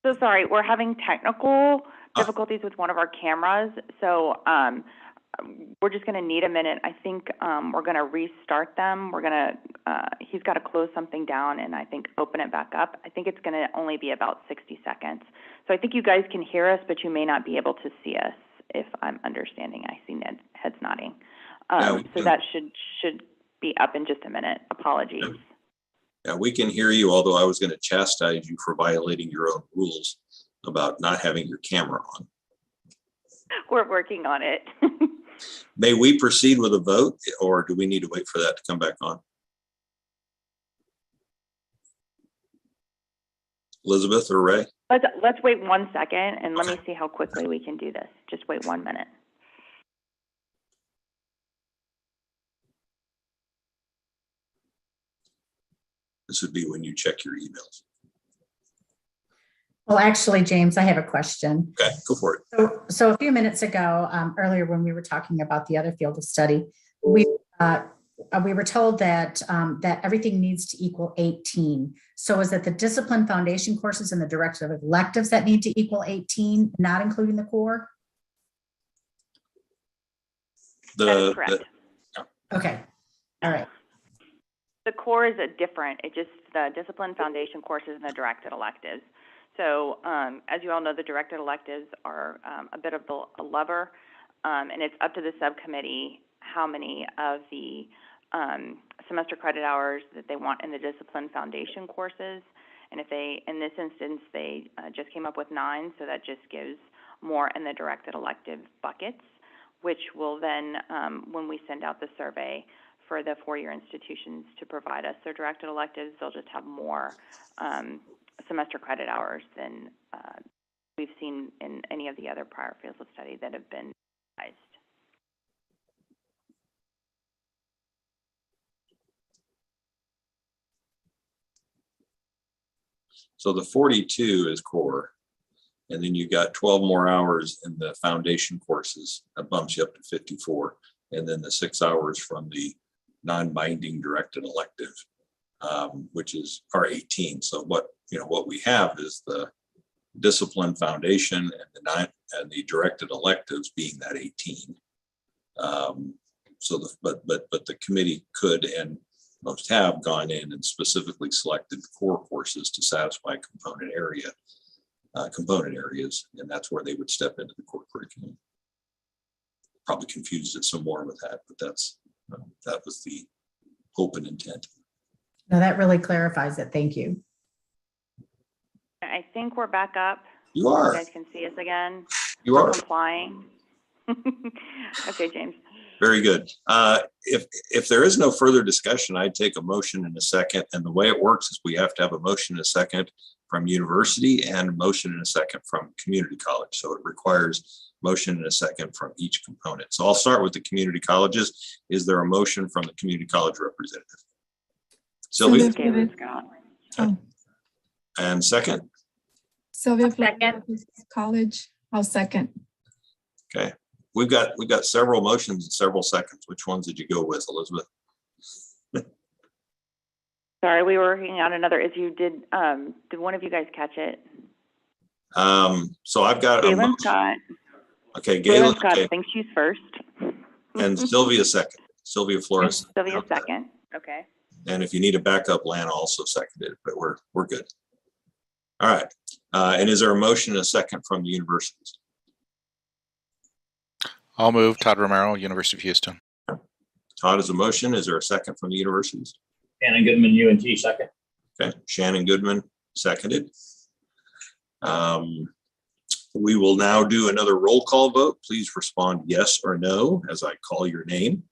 So sorry, we're having technical difficulties with one of our cameras, so we're just going to need a minute. I think we're going to restart them. We're going to, he's got to close something down and I think open it back up. I think it's going to only be about 60 seconds. So I think you guys can hear us, but you may not be able to see us, if I'm understanding. I see Ned heads nodding. So that should be up in just a minute. Apologies. Yeah, we can hear you, although I was going to chastise you for violating your own rules about not having your camera on. We're working on it. May we proceed with a vote, or do we need to wait for that to come back on? Elizabeth or Ray? Let's wait 1 second and let me see how quickly we can do this. Just wait 1 minute. This would be when you check your emails. Well, actually, James, I have a question. Okay, go for it. So a few minutes ago, earlier when we were talking about the other field of study, we were told that that everything needs to equal 18. So is it the discipline foundation courses and the directive of electives that need to equal 18, not including the core? That is correct. Okay, all right. The core is different. It just the discipline foundation courses and the directed electives. So as you all know, the directed electives are a bit of a lever, and it's up to the subcommittee how many of the semester credit hours that they want in the discipline foundation courses. And if they, in this instance, they just came up with 9, so that just gives more in the directed elective buckets, which will then, when we send out the survey for the 4-year institutions to provide us their directed electives, they'll just have more semester credit hours than we've seen in any of the other prior fields of study that have been revised. So the 42 is core, and then you got 12 more hours in the foundation courses. That bumps you up to 54, and then the 6 hours from the non-binding directed elective, which are 18. So what we have is the discipline foundation and the directed electives being that 18. But the committee could and most have gone in and specifically selected core courses to satisfy component areas, and that's where they would step into the core curriculum. Probably confused it some more with that, but that was the hope and intent. No, that really clarifies it. Thank you. I think we're back up. You are. You guys can see us again. You We're are. complying. Okay, James. Very good. If there is no further discussion, I'd take a motion in a second. And the way it works is we have to have a motion in a second from university and a motion in a second from community college. So it requires motion in a second from each component. So I'll start with the community colleges. Is there a motion from the community college representative? Sylvia? Oh. And second? Sylvia College. I'll second. Okay. we've got several motions and several seconds. Which ones did you go with, Elizabeth? Sorry, we were working on another. Did one of you guys catch it? So I've got Galen Scott. Okay, Galen Scott, okay. I think she's first. And Sylvia second. Sylvia Flores. Sylvia second. Okay. And if you need a backup, Lana also seconded, but we're good. All right. And is there a motion and a second from the universities? I'll move. Todd Romero, University of Houston. Todd is a motion. Is there a second from the universities? Shannon Goodman, UNT, second. Okay, Shannon Goodman, seconded. We will now do another roll call vote. Please respond yes or no as I call your name.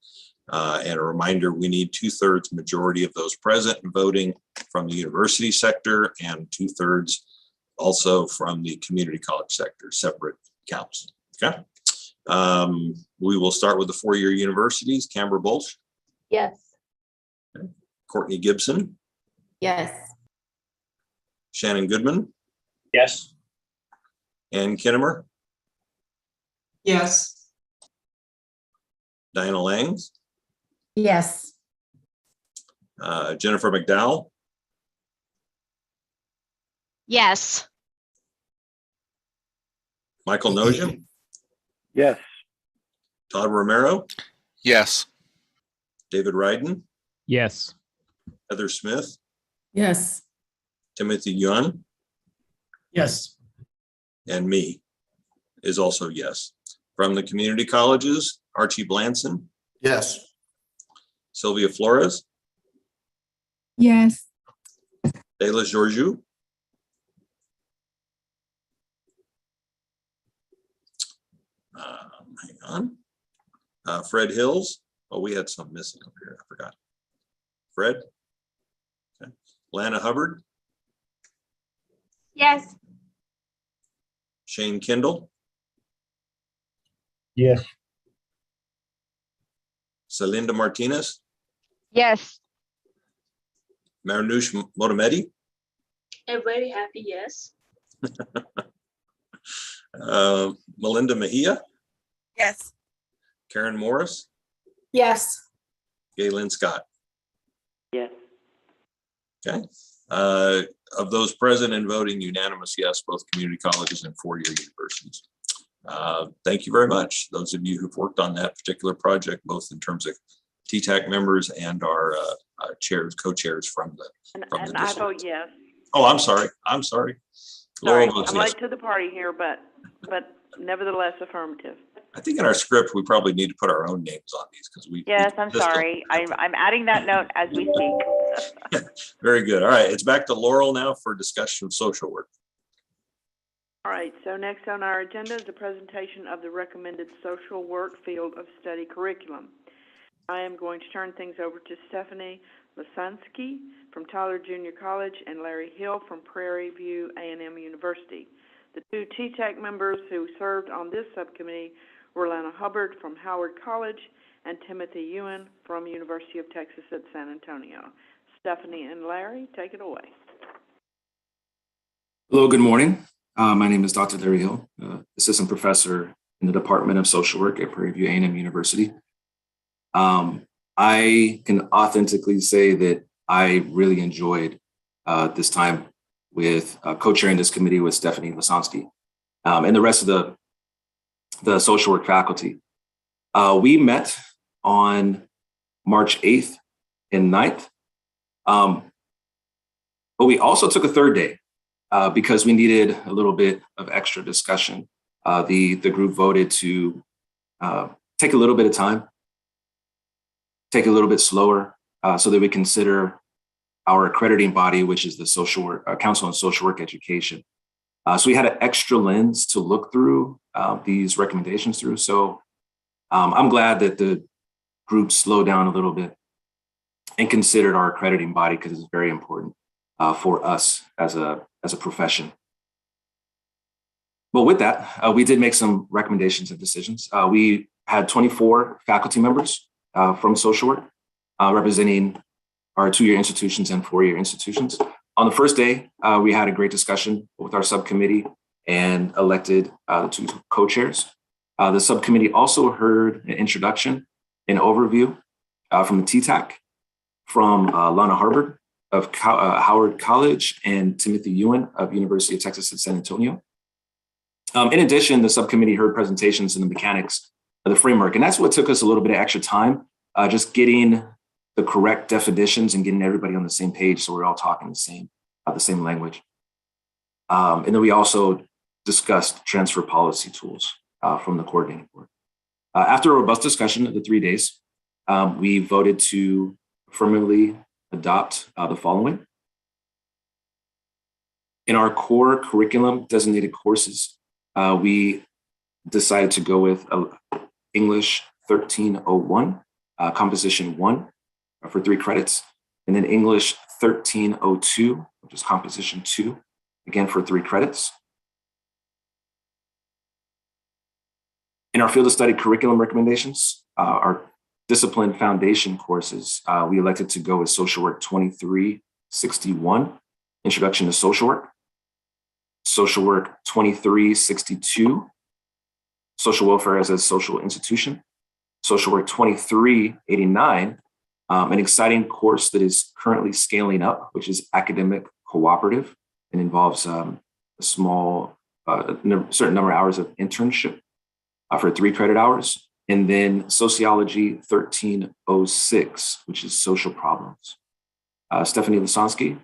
And a reminder, we need 2/3 majority of those present and voting from the university sector and 2/3 also from the community college sector, separate counts. Okay. We will start with the four-year universities. Canberra Bolsh. Yes. Okay. Courtney Gibson. Yes. Shannon Goodman. Yes. Ann Kinnemer. Yes. Diana Langs. Yes. Jennifer McDowell. Yes. Michael Nojim. Yes. Todd Romero. Yes. David Ryden. Yes. Heather Smith. Yes. Timothy Yuan. Yes. And me is also yes. From the community colleges, Archie Blanson. Yes. Sylvia Flores. Yes. Dela Georgiou. Hang on. Fred Hills. Oh, we had some missing up here. I forgot. Fred. Okay. Lana Hubbard. Yes. Shane Kendall. Yes. Celinda Martinez. Yes. Marnoush Motamedi. A very happy yes. Melinda Mejia. Yes. Karen Morris. Yes. Galen Scott. Yes. Okay. Of those present and voting, unanimous yes, both community colleges and four-year universities. Thank you very much. Those of you who've worked on that particular project, both in terms of Ttac members and our chairs, co-chairs from the And the I district. vote yes. Oh, I'm sorry. Laurel Sorry, votes I'm yes. late to the party here, but nevertheless affirmative. I think in our script, we probably need to put our own names on these because we. Yes, we I'm just don't- sorry. I'm adding that note as we speak. Very good. All right. It's back to Laurel now for discussion of social work. All right, so next on our agenda is a presentation of the recommended social work field of study curriculum. I am going to turn things over to Stephanie Lizansky from Tyler Junior College and Larry Hill from Prairie View A&M University. The two Ttac members who served on this subcommittee were Lana Hubbard from Howard College and Timothy Ewan from University of Texas at San Antonio. Stephanie and Larry, take it away. Hello, good morning. My name is Dr. Larry Hill, assistant professor in the Department of Social Work at Prairie View A&M University. I can authentically say that I really enjoyed this time with co-chairing this committee with Stephanie Lizansky and the rest of the social work faculty. We met on March 8th and 9th, but we also took a third day because we needed a little bit of extra discussion. The group voted to take a little bit of time, take a little bit slower so that we consider our accrediting body, which is the Social Work Council on Social Work Education. So we had an extra lens to look through these recommendations through. So I'm glad that the group slowed down a little bit and considered our accrediting body because it's very important for us as a profession. Well, with that, we did make some recommendations and decisions. We had 24 faculty members from social work representing our 2-year institutions and 4-year institutions. On the first day, we had a great discussion with our subcommittee and elected the 2 co-chairs. The subcommittee also heard an introduction and overview from the Ttac, from Lana Harbord of Howard College and Timothy Ewan of University of Texas at San Antonio. In addition, the subcommittee heard presentations in the mechanics of the framework, and that's what took us a little bit of extra time, just getting the correct definitions and getting everybody on the same page so we're all talking the same language. And then we also discussed transfer policy tools from the coordinating board. After a robust discussion of the 3 days, we voted to affirmatively adopt the following. In our core curriculum designated courses, we decided to go with English 1301, Composition 1 for 3 credits, and then English 1302, which is Composition 2, again for 3 credits. In our field of study curriculum recommendations, our discipline foundation courses, we elected to go with Social Work 2361, Introduction to Social Work, Social Work 2362, Social Welfare as a Social Institution, Social Work 2389, an exciting course that is currently scaling up, which is Academic Cooperative, and involves a small, certain number of hours of internship for 3 credit hours. And then Sociology 1306, which is Social Problems. Stephanie Lizansky.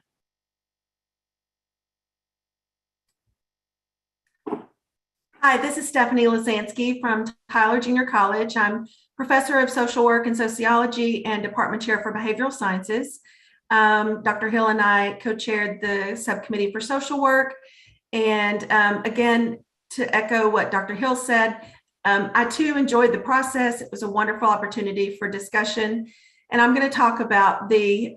Hi, this is Stephanie Lizansky from Tyler Junior College. I'm professor of social work and sociology and department chair for behavioral sciences. Dr. Hill and I co-chaired the subcommittee for social work. And again, to echo what Dr. Hill said, I too enjoyed the process. It was a wonderful opportunity for discussion. And I'm going to talk about the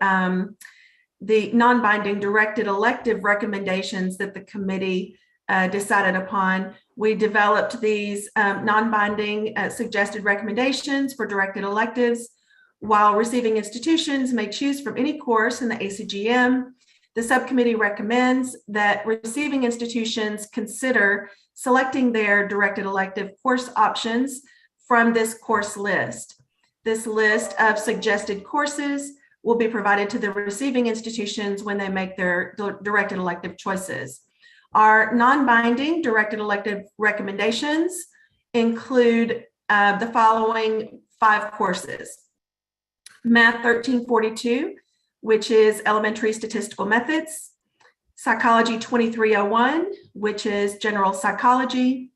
non-binding directed elective recommendations that the committee decided upon. We developed these non-binding suggested recommendations for directed electives. While receiving institutions may choose from any course in the ACGM, the subcommittee recommends that receiving institutions consider selecting their directed elective course options from this course list. This list of suggested courses will be provided to the receiving institutions when they make their directed elective choices. Our non-binding directed elective recommendations include the following 5 courses. Math 1342, which is Elementary Statistical Methods. Psychology 2301, which is General Psychology.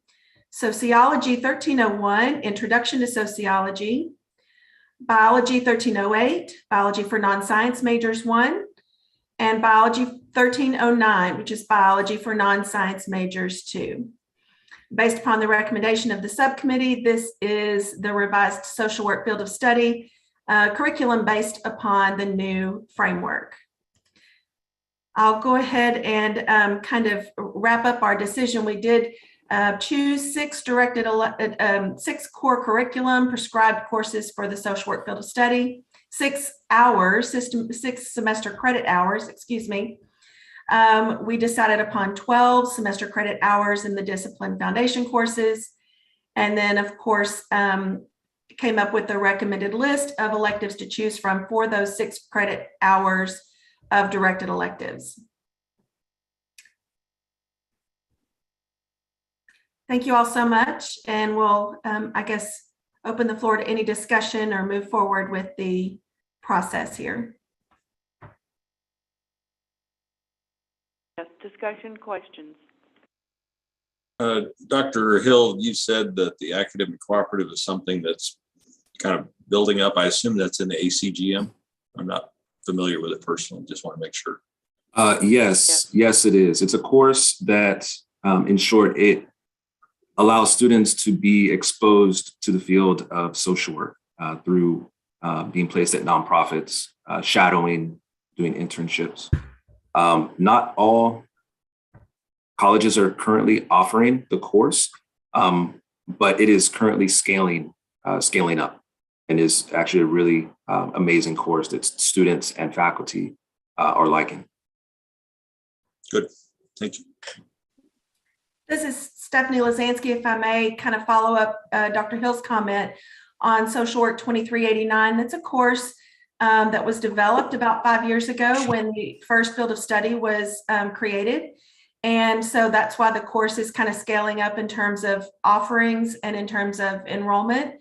Sociology 1301, Introduction to Sociology. Biology 1308, Biology for Non-Science Majors 1. And Biology 1309, which is Biology for Non-Science Majors 2. Based upon the recommendation of the subcommittee, this is the revised social work field of study curriculum based upon the new framework. I'll go ahead and kind of wrap up our decision. We did choose 6 core curriculum prescribed courses for the social work field of study, 6 semester credit hours, excuse me. We decided upon 12 semester credit hours in the discipline foundation courses. And then of course, came up with the recommended list of electives to choose from for those 6 credit hours of directed electives. Thank you all so much. And we'll, I guess, open the floor to any discussion or move forward with the process here. Yes, discussion, questions. Dr. Hill, you said that the academic cooperative is something that's kind of building up. I assume that's in the ACGM. I'm not familiar with it personally. Just want to make sure. Yes, it is. It's a course that, in short, it allows students to be exposed to the field of social work through being placed at nonprofits, shadowing, doing internships. Not all colleges are currently offering the course, but it is currently scaling up, and is actually a really amazing course that students and faculty are liking. Good, thank you. This is Stephanie Lizansky, if I may kind of follow up Dr. Hill's comment on Social Work 2389. That's a course that was developed about 5 years ago when the first field of study was created. And so that's why the course is kind of scaling up in terms of offerings and in terms of enrollment.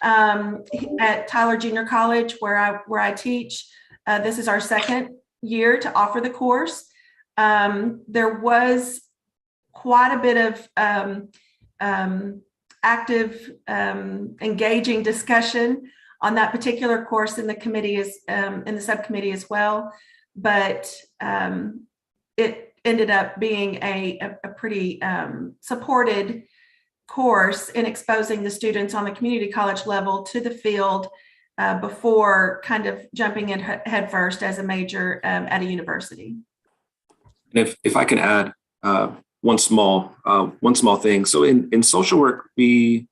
At Tyler Junior College, where I teach, this is our second year to offer the course. There was quite a bit of active, engaging discussion on that particular course in the committee, in the subcommittee as well. But it ended up being a pretty supported course in exposing the students on the community college level to the field before kind of jumping in headfirst as a major at a university. And if I can add one small thing. So in social work, we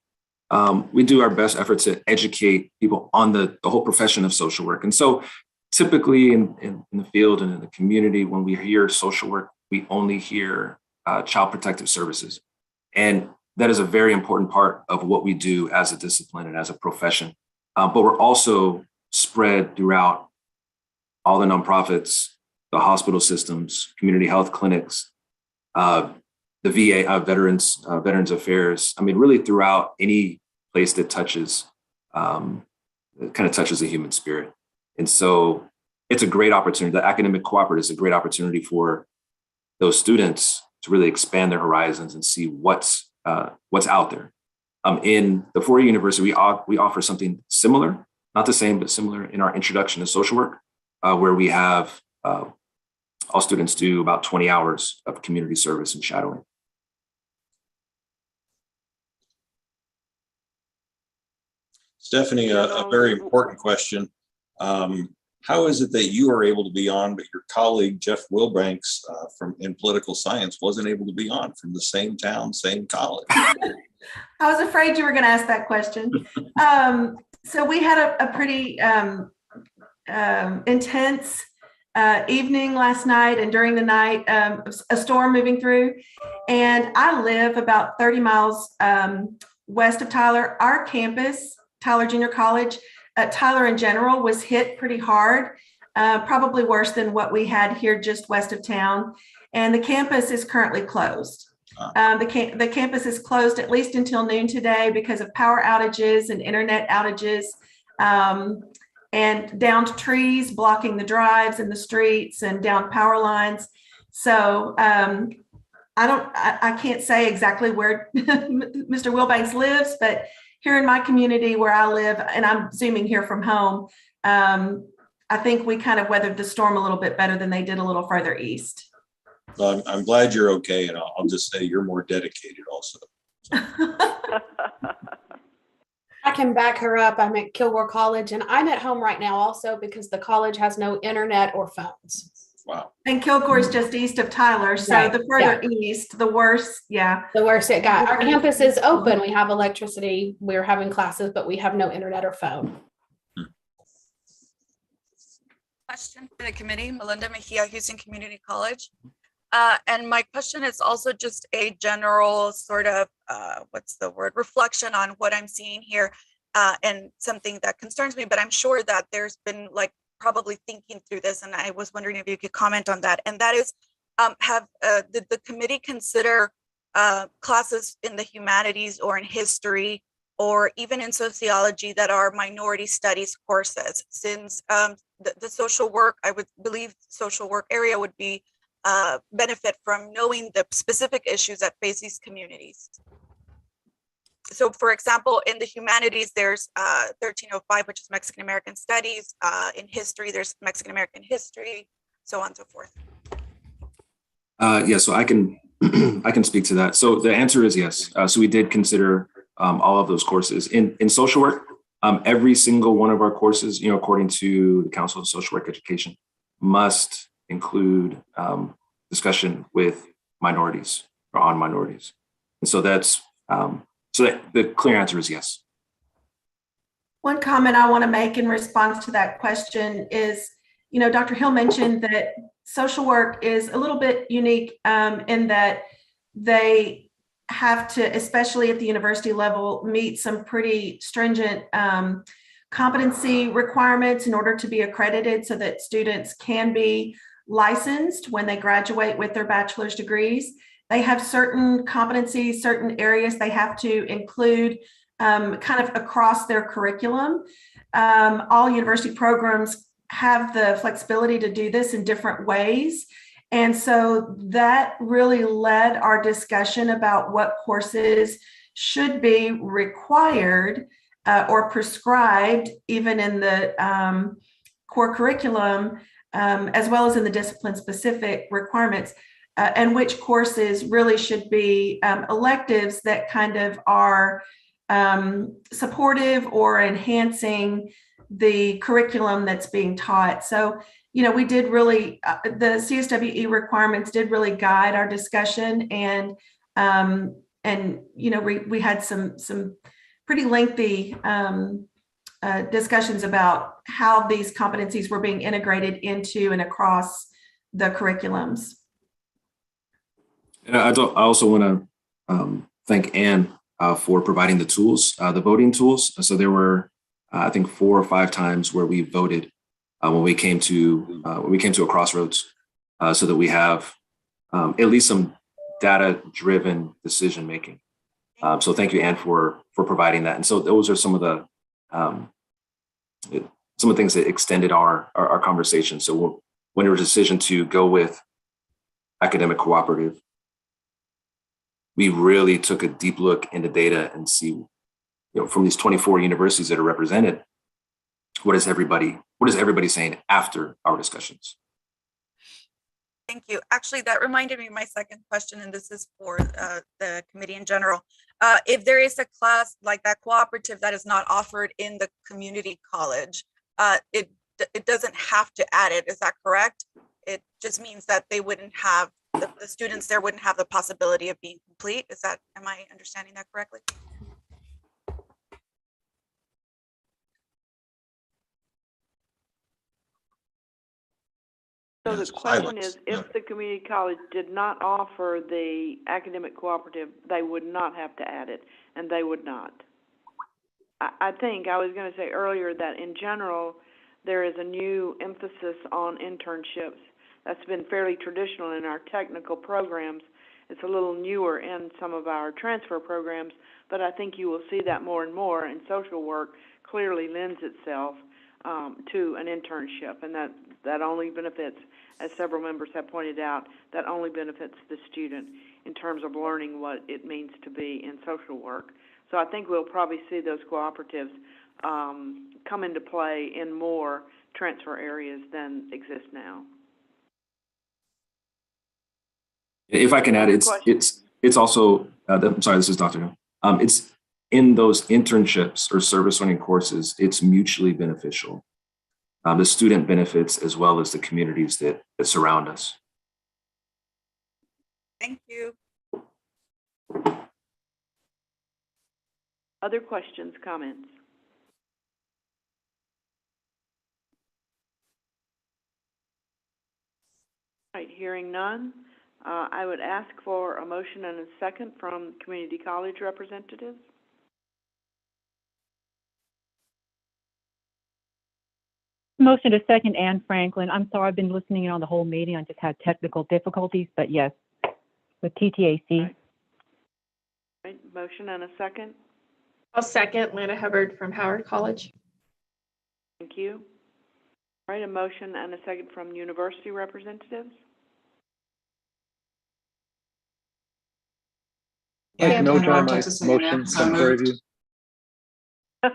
do our best efforts to educate people on the whole profession of social work. And so typically in the field and in the community, when we hear social work, we only hear child protective services. And that is a very important part of what we do as a discipline and as a profession. But we're also spread throughout all the nonprofits, the hospital systems, community health clinics, the VA, Veterans Affairs. I mean, really throughout any place that touches, kind of touches the human spirit. And so it's a great opportunity. The academic cooperative is a great opportunity for those students to really expand their horizons and see what's out there. In the four-year university, we offer something similar, not the same, but similar in our introduction to social work, where we have all students do about 20 hours of community service and shadowing. Stephanie, a very important question. How is it that you are able to be on, but your colleague, Jeff Wilbanks in political science wasn't able to be on, from the same town, same college? I was afraid you were going to ask that question. So we had a pretty intense evening last night, and during the night, a storm moving through. And I live about 30 miles west of Tyler. Our campus, Tyler Junior College, Tyler in general, was hit pretty hard, probably worse than what we had here just west of town. And the campus is currently closed. The campus is closed at least until noon today because of power outages and internet outages, and downed trees blocking the drives and the streets and down power lines. So I can't say exactly where Mr. Wilbanks lives, but here in my community where I live, and I'm zooming here from home, I think we kind of weathered the storm a little bit better than they did a little further east. Well, I'm glad you're okay, and I'll just say you're more dedicated also. I can back her up. I'm at Kilgore College, and I'm at home right now also because the college has no internet or phones. Wow. And Kilgore is just east of Tyler, so Right, the further east, the worse. Yeah. The worse it got. Our campus is open. We have electricity. We're having classes, but we have no internet or phone. Question for the committee, Melinda Mejia, Houston Community College. And my question is also just a general sort of, reflection on what I'm seeing here, and something that concerns me, but I'm sure that there's been probably thinking through this, and I was wondering if you could comment on that. And that is, did the committee consider classes in the humanities or in history or even in sociology that are minority studies courses? Since the social work, I would believe social work area would be benefit from knowing the specific issues that face these communities. So for example, in the humanities, there's 1305, which is Mexican American Studies. In history, there's Mexican American History, so on and so forth. Yeah, so I can speak to that. So the answer is yes. So we did consider all of those courses. In social work, every single one of our courses, according to the Council of Social Work Education, must include discussion with minorities or on minorities. And so that's the clear answer is yes. One comment I want to make in response to that question is, Dr. Hill mentioned that social work is a little bit unique in that they have to, especially at the university level, meet some pretty stringent competency requirements in order to be accredited so that students can be licensed when they graduate with their bachelor's degrees. They have certain competencies, certain areas they have to include kind of across their curriculum. All university programs have the flexibility to do this in different ways. And so that really led our discussion about what courses should be required or prescribed, even in the core curriculum, as well as in the discipline-specific requirements, and which courses really should be electives that kind of are supportive or enhancing the curriculum that's being taught. So, you know, we did really, the CSWE requirements did really guide our discussion, and you know, we had some pretty lengthy discussions about how these competencies were being integrated into and across the curriculums. And I also want to thank Anne for providing the tools, the voting tools. So there were, I think, 4 or 5 times where we voted when we came to a crossroads, so that we have at least some data-driven decision making. So thank you, Anne, for providing that. And so those are some of the things that extended our conversation. So when there was a decision to go with academic cooperative, we really took a deep look into data and see, you know, from these 24 universities that are represented, what is everybody saying after our discussions? Thank you. Actually, that reminded me of my second question, and this is for the committee in general. If there is a class like that cooperative that is not offered in the community college, it doesn't have to add it. Is that correct? It just means that they wouldn't have, the students there wouldn't have the possibility of being complete. Am I understanding that correctly? So the question is, if the community college did not offer the academic cooperative, they would not have to add it, and they would not. I think I was going to say earlier that in general, there is a new emphasis on internships. That's been fairly traditional in our technical programs. It's a little newer in some of our transfer programs, but I think you will see that more and more, and social work clearly lends itself to an internship, and that only benefits, as several members have pointed out, that only benefits the student in terms of learning what it means to be in social work. So I think we'll probably see those cooperatives come into play in more transfer areas than exist now. If I can add, it's also, I'm sorry, this is Dr. Hill. It's in those internships or service learning courses, it's mutually beneficial. The student benefits as well as the communities that surround us. Thank you. Other questions, comments? All right, hearing none, I would ask for a motion and a second from community college representatives. Motion to second, Anne Franklin. I'm sorry, I've been listening in on the whole meeting. I just had technical difficulties, but yes, with TTAC. Right. Right. Motion and a second. I'll second. Lana Hubbard from Howard College. Thank you. All right, a motion and a second from university representatives. Mike Nojai, Texas my A&M, motion so from Prairie moved. View.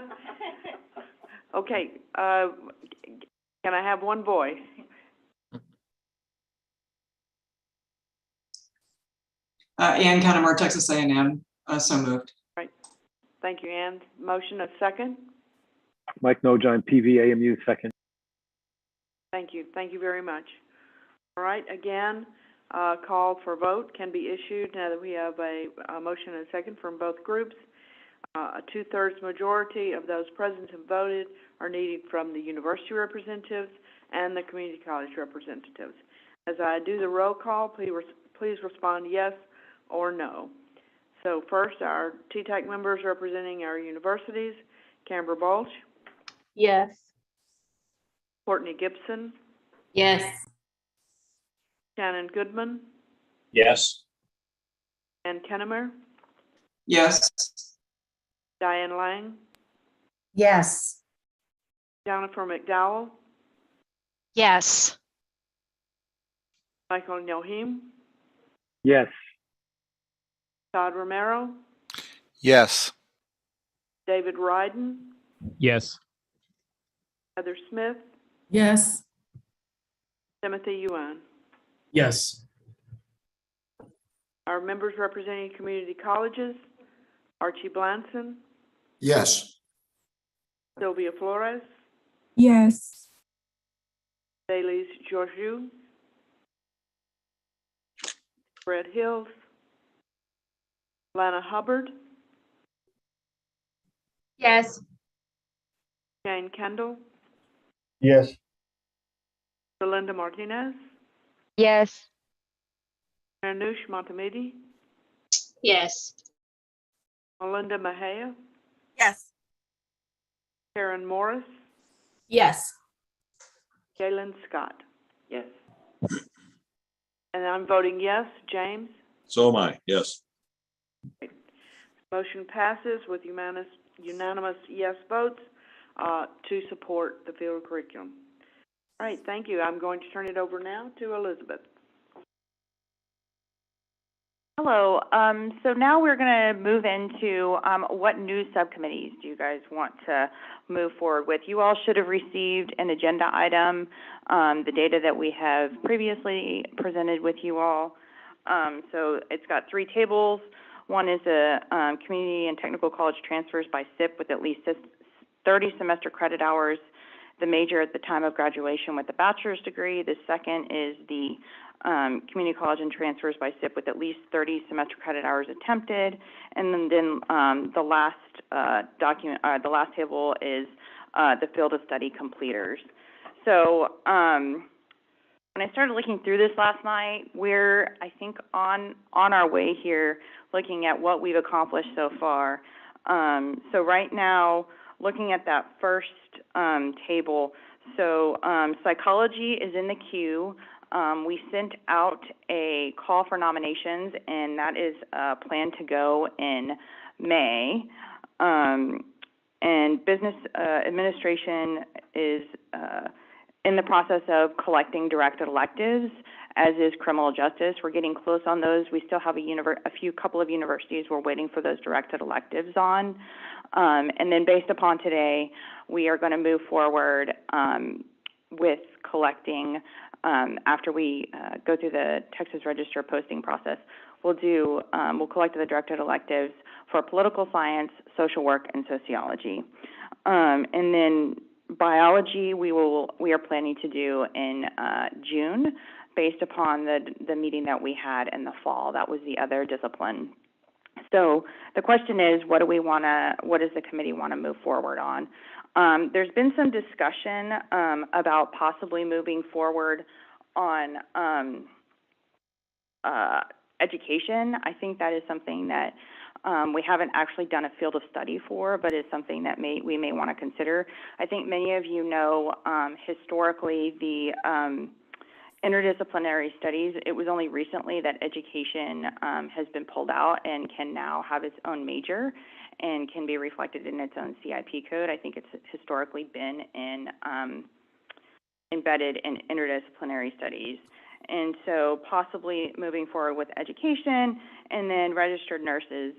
Okay, can I have one voice? Ann Catamar, Texas A&M, so moved. Right. Thank you, Ann. Motion a second. Mike Nojai, PVAMU, second. Thank you. Thank you very much. All right, again, call for vote can be issued now that we have a motion and a second from both groups. A 2/3 majority of those present and voted are needed from the university representatives and the community college representatives. As I do the roll call, please respond yes or no. So first, our Ttac members representing our universities, Canberra Balch, Yes. Courtney Gibson, Yes. Shannon Goodman, Yes. Ann Kennemer, Yes. Diane Lang, Yes. Jennifer McDowell, Yes. Michael Noheem, Yes. Todd Romero, Yes. David Ryden, Yes. Heather Smith, Yes. Timothy Yuan. Yes. Our members representing community colleges, Archie Blanson, Yes. Sylvia Flores, Yes. Dailies Georgiou, Fred Hills, Lana Hubbard, Yes. Jane Kendall, Yes. Belinda Martinez, Yes. Anush Montemedi, Yes. Melinda Mejia, Yes. Karen Morris, Yes. Galen Scott. Yes. And I'm voting yes. James? So am I, yes. Motion passes with unanimous yes votes to support the field curriculum. All right, thank you. I'm going to turn it over now to Elizabeth. Hello. So now we're going to move into what new subcommittees do you guys want to move forward with? You all should have received an agenda item, the data that we have previously presented with you all. So it's got 3 tables. One is a community and technical college transfers by SIP with at least 30 semester credit hours, the major at the time of graduation with a bachelor's degree. The second is the community college and transfers by SIP with at least 30 semester credit hours attempted. And then the last the last table is the field of study completers. So when I started looking through this last night, we're, I think, on our way here, looking at what we've accomplished so far. So right now, looking at that first table, so psychology is in the queue. We sent out a call for nominations, and that is planned to go in May. And business administration is in the process of collecting directed electives, as is criminal justice. We're getting close on those. We still have a couple of universities we're waiting for those directed electives on. And then based upon today, we are going to move forward with collecting, after we go through the Texas Register posting process, we'll collect the directed electives for political science, social work, and sociology. And then biology, we are planning to do in June, based upon the meeting that we had in the fall. That was the other discipline. So the question is, what does the committee want to move forward on? There's been some discussion about possibly moving forward on education. I think that is something that we haven't actually done a field of study for, but is something that we may want to consider. I think many of you know, historically, the interdisciplinary studies, it was only recently that education has been pulled out and can now have its own major and can be reflected in its own CIP code. I think it's historically been embedded in interdisciplinary studies. And so possibly moving forward with education and then registered nurses.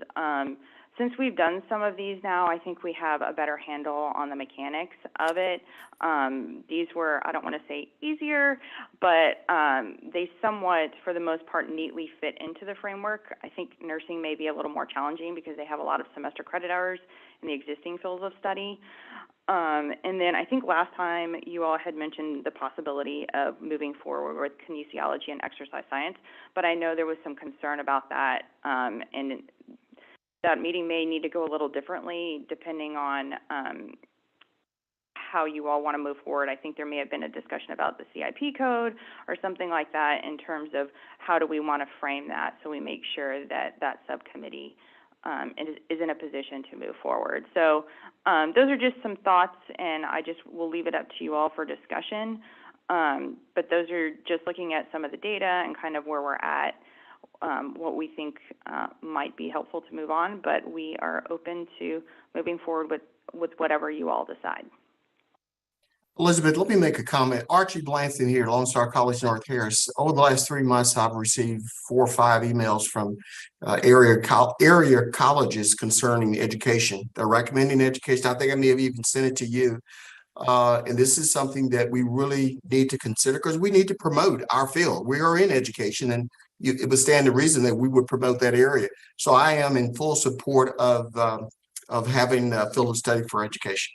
Since we've done some of these now, I think we have a better handle on the mechanics of it. These were, I don't want to say easier, but they somewhat, for the most part, neatly fit into the framework. I think nursing may be a little more challenging because they have a lot of semester credit hours in the existing fields of study. And then I think last time you all had mentioned the possibility of moving forward with kinesiology and exercise science, but I know there was some concern about that, and that meeting may need to go a little differently depending on how you all want to move forward. I think there may have been a discussion about the CIP code or something like that in terms of how do we want to frame that so we make sure that that subcommittee is in a position to move forward. So those are just some thoughts, and I just will leave it up to you all for discussion. But those are just looking at some of the data and kind of where we're at, what we think might be helpful to move on, but we are open to moving forward with whatever you all decide. Elizabeth, let me make a comment. Archie Blanton here, Lone Star College North Harris. Over the last 3 months, I've received 4 or 5 emails from area colleges concerning education. They're recommending education. I think I may have even sent it to you. And this is something that we really need to consider because we need to promote our field. We are in education, and it would stand to reason that we would promote that area. So I am in full support of having a field of study for education.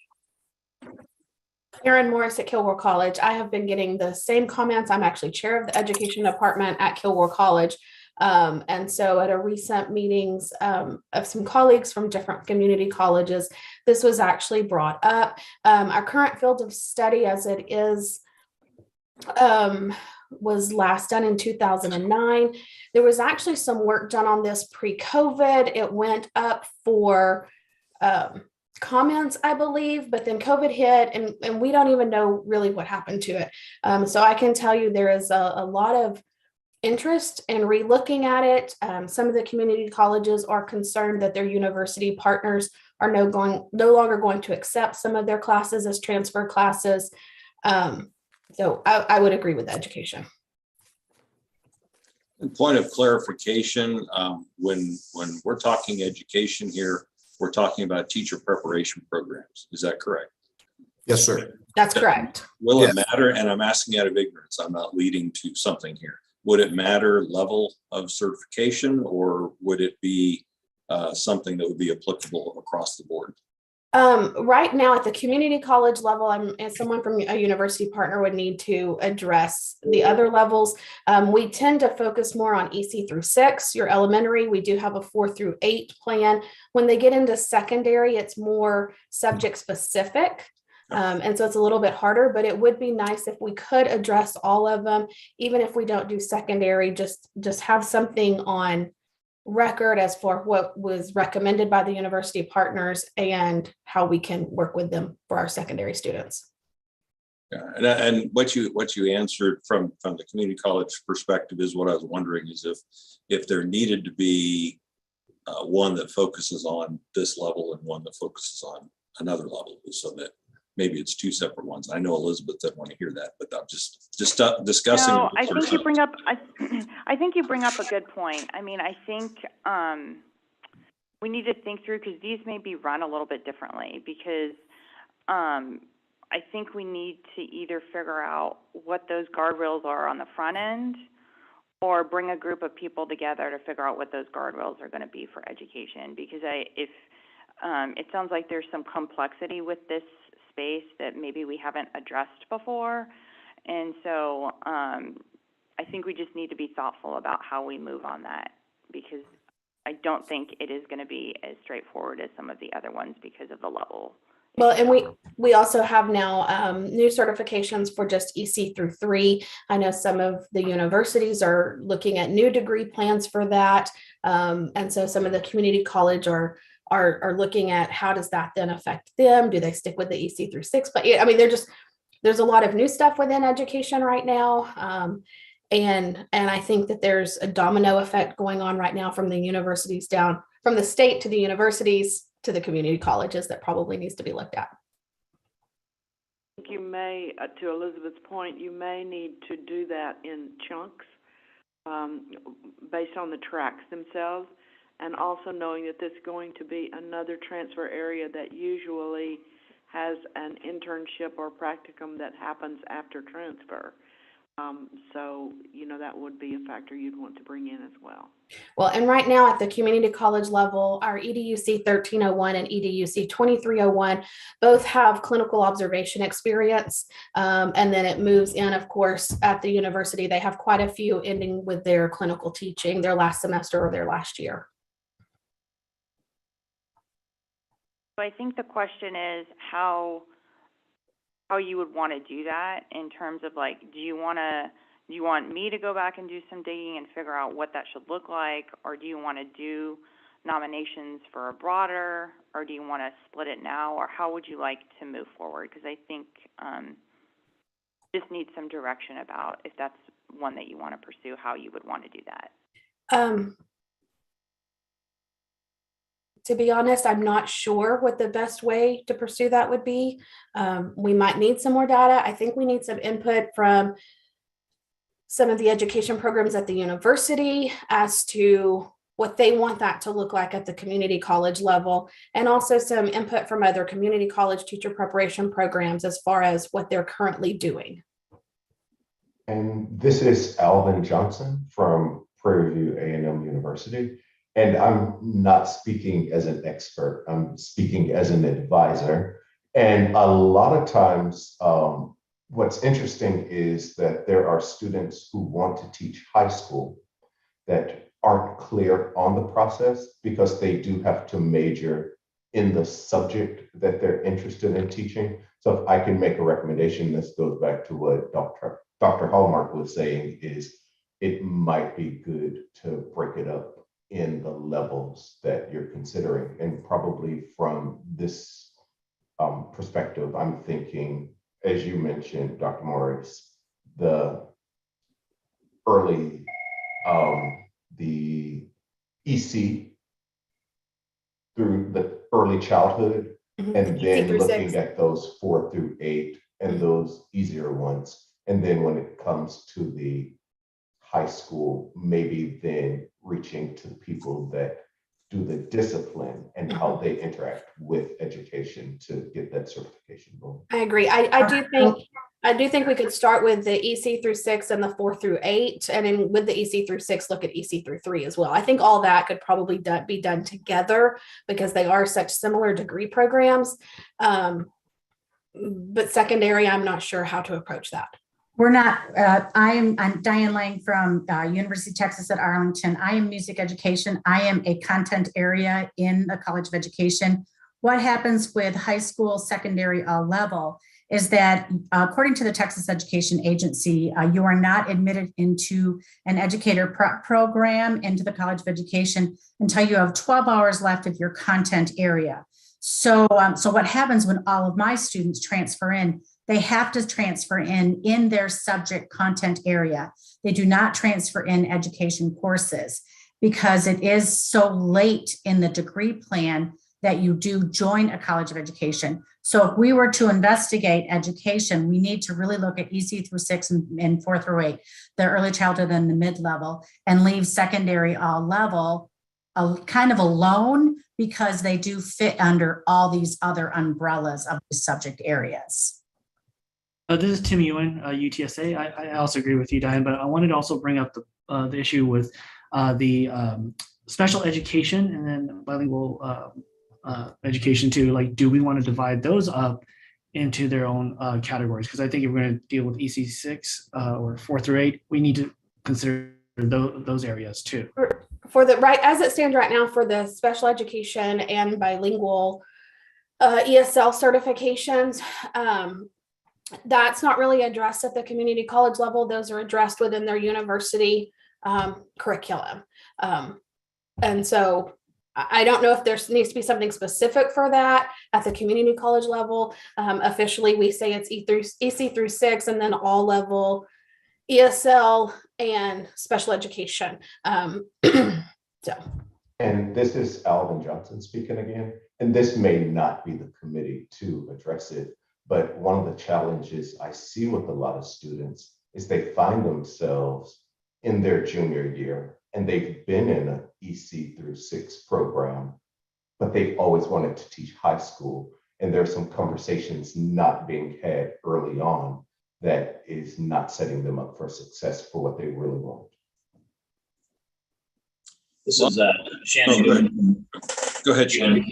Erin Morris at Kilgore College. I have been getting the same comments. I'm actually chair of the education department at Kilgore College. And so at a recent meetings of some colleagues from different community colleges, this was actually brought up. Our current field of study as it is was last done in 2009. There was actually some work done on this pre-COVID. It went up for comments, I believe, but then COVID hit and we don't even know really what happened to it. So I can tell you there is a lot of interest in re-looking at it. Some of the community colleges are concerned that their university partners are no longer going to accept some of their classes as transfer classes. So I would agree with education. And point of clarification, when we're talking education here, we're talking about teacher preparation programs. Is that correct? Yes, sir. That's correct. Will it matter? And I'm asking out of ignorance. I'm not leading to something here. Would it matter level of certification, or would it be something that would be applicable across the board? Right now at the community college level, as someone from a university partner would need to address the other levels. We tend to focus more on EC through 6, your elementary. We do have a 4 through 8 plan. When they get into secondary, it's more subject specific. And so it's a little bit harder, but it would be nice if we could address all of them, even if we don't do secondary, just have something on record as for what was recommended by the university partners and how we can work with them for our secondary students. Yeah, and what you answered from the community college perspective is what I was wondering is if there needed to be one that focuses on this level and one that focuses on another level, so that maybe it's 2 separate ones. I know Elizabeth didn't want to hear that, but I'm just discussing. No, I think you bring up. I think you bring up a good point. I mean, I think we need to think through because these may be run a little bit differently. Because I think we need to either figure out what those guardrails are on the front end, or bring a group of people together to figure out what those guardrails are going to be for education. Because if it sounds like there's some complexity with this space that maybe we haven't addressed before. And so I think we just need to be thoughtful about how we move on that, because I don't think it is going to be as straightforward as some of the other ones because of the level. Well, and we also have now new certifications for just EC through 3. I know some of the universities are looking at new degree plans for that. And so some of the community college are looking at how does that then affect them? Do they stick with the EC through 6? But I mean, there's a lot of new stuff within education right now. And I think that there's a domino effect going on right now from the universities down, from the state to the universities to the community colleges that probably needs to be looked at. I think you may, to Elizabeth's point, you may need to do that in chunks based on the tracks themselves, and also knowing that this is going to be another transfer area that usually has an internship or practicum that happens after transfer. So, that would be a factor you'd want to bring in as well. Well, and right now at the community college level, our EDUC 1301 and EDUC 2301 both have clinical observation experience. And then it moves in, of course, at the university. They have quite a few ending with their clinical teaching, their last semester or their last year. So I think the question is how how you would want to do that in terms of like, do you want me to go back and do some digging and figure out what that should look like, or do you want to do nominations for a broader, or do you want to split it now, or how would you like to move forward? Because I think just need some direction about if that's one that you want to pursue, how you would want to do that. To be honest, I'm not sure what the best way to pursue that would be. We might need some more data. I think we need some input from some of the education programs at the university as to what they want that to look like at the community college level, and also some input from other community college teacher preparation programs as far as what they're currently doing. And this is Alvin Johnson from Prairie View A&M University. And I'm not speaking as an expert, I'm speaking as an advisor. And a lot of times, what's interesting is that there are students who want to teach high school that aren't clear on the process because they do have to major in the subject that they're interested in teaching. So if I can make a recommendation, this goes back to what Dr. Hallmark was saying, is it might be good to break it up in the levels that you're considering. And probably from this perspective, I'm thinking, as you mentioned, Dr. Morris, the early, the EC through the early childhood, and then looking at those 4 through 8 and those easier ones. And then when it comes to the high school, maybe then reaching to the people that do the discipline and how they interact with education to get that certification going. I agree. I do think we could start with the EC through 6 and the 4 through 8, and then with the EC through 6, look at EC through 3 as well. I think all that could probably be done together because they are such similar degree programs. But secondary, I'm not sure how to approach that. We're not, I'm Diane Lang from University of Texas at Arlington. I am music education. I am a content area in the College of Education. What happens with high school, secondary, level is that according to the Texas Education Agency, you are not admitted into an educator prep program into the College of Education until you have 12 hours left of your content area. So what happens when all of my students transfer in, they have to transfer in their subject content area. They do not transfer in education courses because it is so late in the degree plan that you do join a College of Education. So if we were to investigate education, we need to really look at EC through 6 and 4 through 8, the early childhood and the mid-level, and leave secondary level kind of alone because they do fit under all these other umbrellas of the subject areas. This is Tim Ewan, UTSA. I also agree with you, Diane, but I wanted to also bring up the issue with the special education and then bilingual education too. Like, do we want to divide those up into their own categories? Because I think if we're going to deal with EC6 or 4 through 8, we need to consider those areas too. For the right as it stands right now, for the special education and bilingual ESL certifications, that's not really addressed at the community college level. Those are addressed within their university curriculum. And so I don't know if there needs to be something specific for that at the community college level. Officially, we say it's EC through 6 and then all level ESL and special education. So. And this is Alvin Johnson speaking again. And this may not be the committee to address it, but one of the challenges I see with a lot of students is they find themselves in their junior year and they've been in an EC through 6 program, but they've always wanted to teach high school. And there's some conversations not being had early on that is not setting them up for success for what they really want. This is Shannon. Go ahead, Shannon.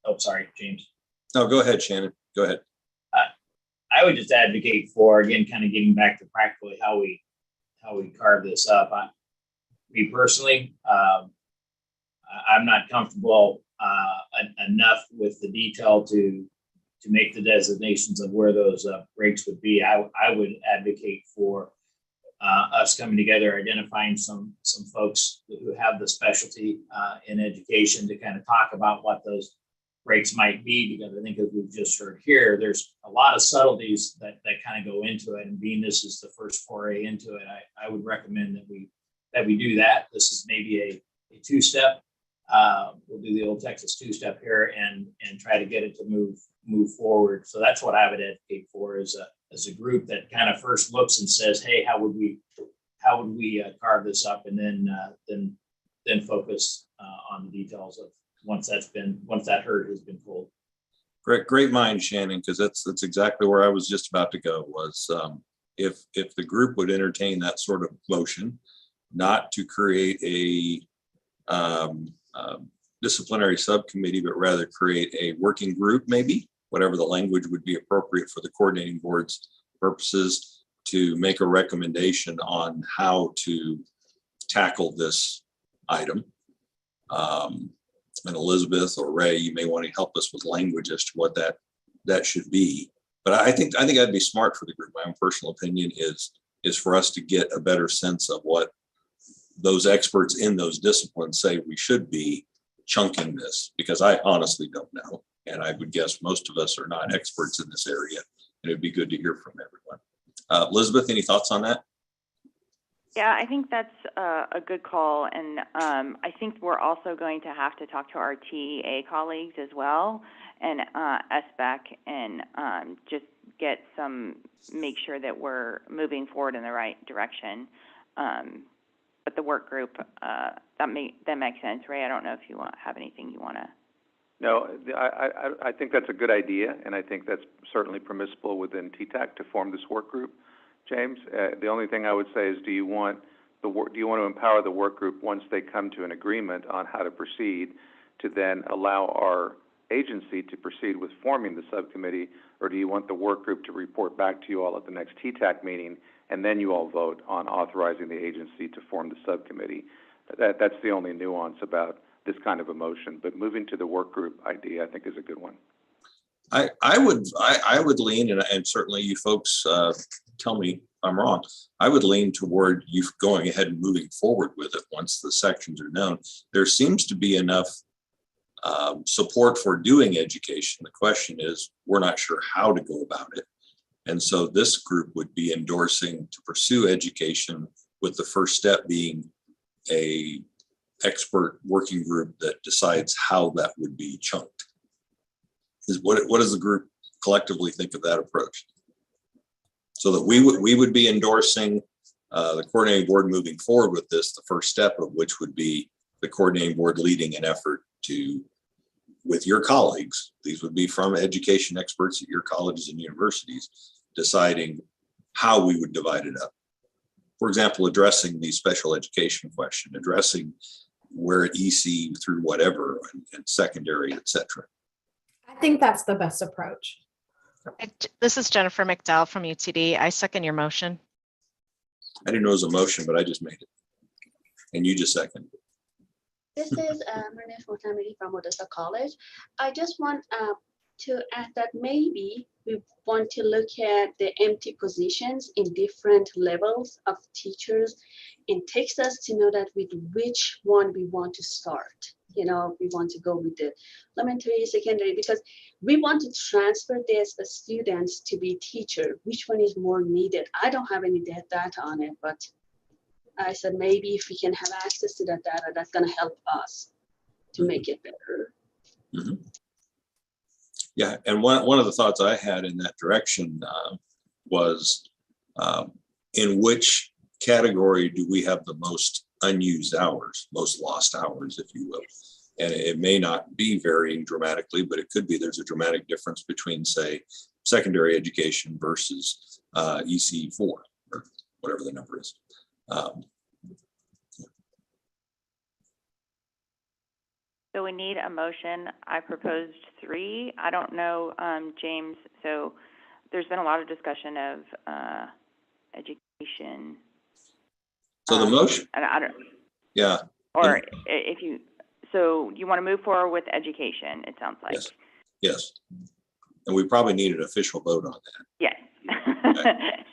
Oh, sorry, James. No, go ahead, Shannon. Go ahead. I would just advocate for, again, kind of getting back to practically how we carve this up. Me personally, I'm not comfortable enough with the detail to make the designations of where those breaks would be. I would advocate for us coming together, identifying some folks who have the specialty in education to kind of talk about what those breaks might be, because I think as we've just heard here, there's a lot of subtleties that kind of go into it. And being this is the first foray into it, I would recommend that we do that. This is maybe a two-step. We'll do the old Texas two-step here and try to get it to move forward. So that's what I would advocate for as a group that kind of first looks and says, hey, how would we carve this up, and then focus on the details of once that herd has been pulled. Great mind, Shannon, because that's exactly where I was just about to go. Was if the group would entertain that sort of motion, not to create a disciplinary subcommittee, but rather create a working group, maybe whatever the language would be appropriate for the coordinating board's purposes, to make a recommendation on how to tackle this item. And Elizabeth or Ray, you may want to help us with language as to what that should be. But I think that'd be smart for the group. My own personal opinion is for us to get a better sense of what those experts in those disciplines say we should be chunking this, because I honestly don't know. And I would guess most of us are not experts in this area, and it'd be good to hear from everyone. Elizabeth, any thoughts on that? Yeah, I think that's a good call, and I think we're also going to have to talk to our TA colleagues as well, and SBAC, and just make sure that we're moving forward in the right direction. But the work group, that makes sense, Ray. I don't know if you have anything you want to. No, I think that's a good idea, and I think that's certainly permissible within Ttac to form this work group. James, the only thing I would say is, do you want to empower the work group once they come to an agreement on how to proceed, to then allow our agency to proceed with forming the subcommittee, or do you want the work group to report back to you all at the next Ttac meeting, and then you all vote on authorizing the agency to form the subcommittee? That's the only nuance about this kind of a motion. But moving to the work group idea, I think, is a good one. I would lean, and certainly you folks tell me if I'm wrong, I would lean toward you going ahead and moving forward with it once the sections are known. There seems to be enough support for doing education. The question is, we're not sure how to go about it. And so this group would be endorsing to pursue education, with the first step being a expert working group that decides how that would be chunked. What does the group collectively think of that approach? So that we would be endorsing the coordinating board moving forward with this, the first step of which would be the coordinating board leading an effort to, with your colleagues, these would be from education experts at your colleges and universities, deciding how we would divide it up. For example, addressing the special education question, addressing where at EC through whatever, and secondary, et cetera. I think that's the best approach. This is Jennifer Mcdowell from UTD. I second your motion. I didn't know it was a motion, but I just made it. And you just seconded it. This is Martinez from Odessa College. I just want to add that maybe we want to look at the empty positions in different levels of teachers, and takes us to know that with which one we want to start. You know, we want to go with the elementary, secondary, because we want to transfer this students to be teacher. Which one is more needed? I don't have any data on it, but I said maybe if we can have access to that data, that's going to help us to make it better. Mm-hmm. Yeah, and one of the thoughts I had in that direction was in which category do we have the most unused hours, most lost hours, if you will. And it may not be varying dramatically, but it could be there's a dramatic difference between, say, secondary education versus EC4, or whatever the number is. So we need a motion. I proposed 3. I don't know, James, so there's been a lot of discussion of education. So the motion, I don't. Yeah. Or so you want to move forward with education, it sounds like. Yes. And we probably need an official vote on that. Yes.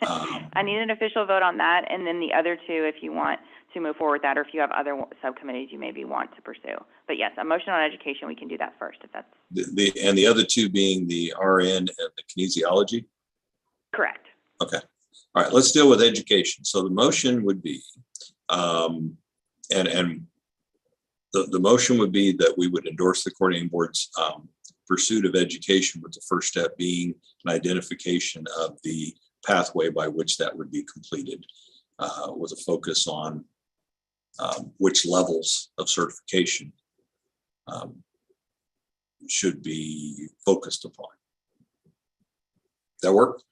I need an official vote on that, and then the other two, if you want to move forward with that, or if you have other subcommittees you maybe want to pursue. But yes, a motion on education, we can do that first, if that's And the other two being the RN and the kinesiology? correct. Okay. All right, let's deal with education. So the motion would be, and the motion would be that we would endorse the coordinating board's pursuit of education, with the first step being an identification of the pathway by which that would be completed, with a focus on which levels of certification should be focused upon. That work?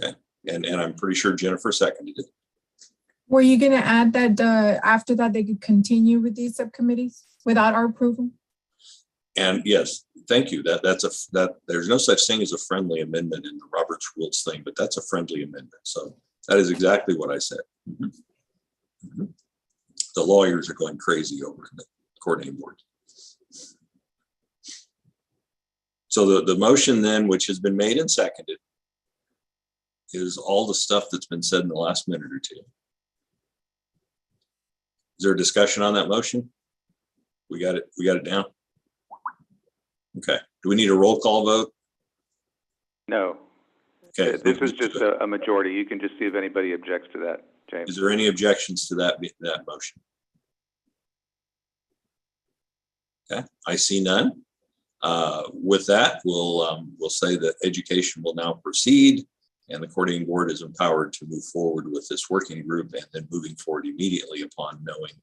Okay. And I'm pretty sure Jennifer seconded it. Were you going to add that after that they could continue with these subcommittees without our approval? And yes, thank you. There's no such thing as a friendly amendment in the Robert's Rules thing, but that's a friendly amendment. So that is exactly what I said. The lawyers are going crazy over in the coordinating board. So the motion then, which has been made and seconded, is all the stuff that's been said in the last minute or two. Is there a discussion on that motion? We got it down? Okay. Do we need a roll call vote? No. Okay. This was just a majority. You can just see if anybody objects to that, James. Is there any objections to that motion? Okay, I see none. With that, we'll say that education will now proceed, and the coordinating board is empowered to move forward with this working group, and then moving forward immediately upon knowing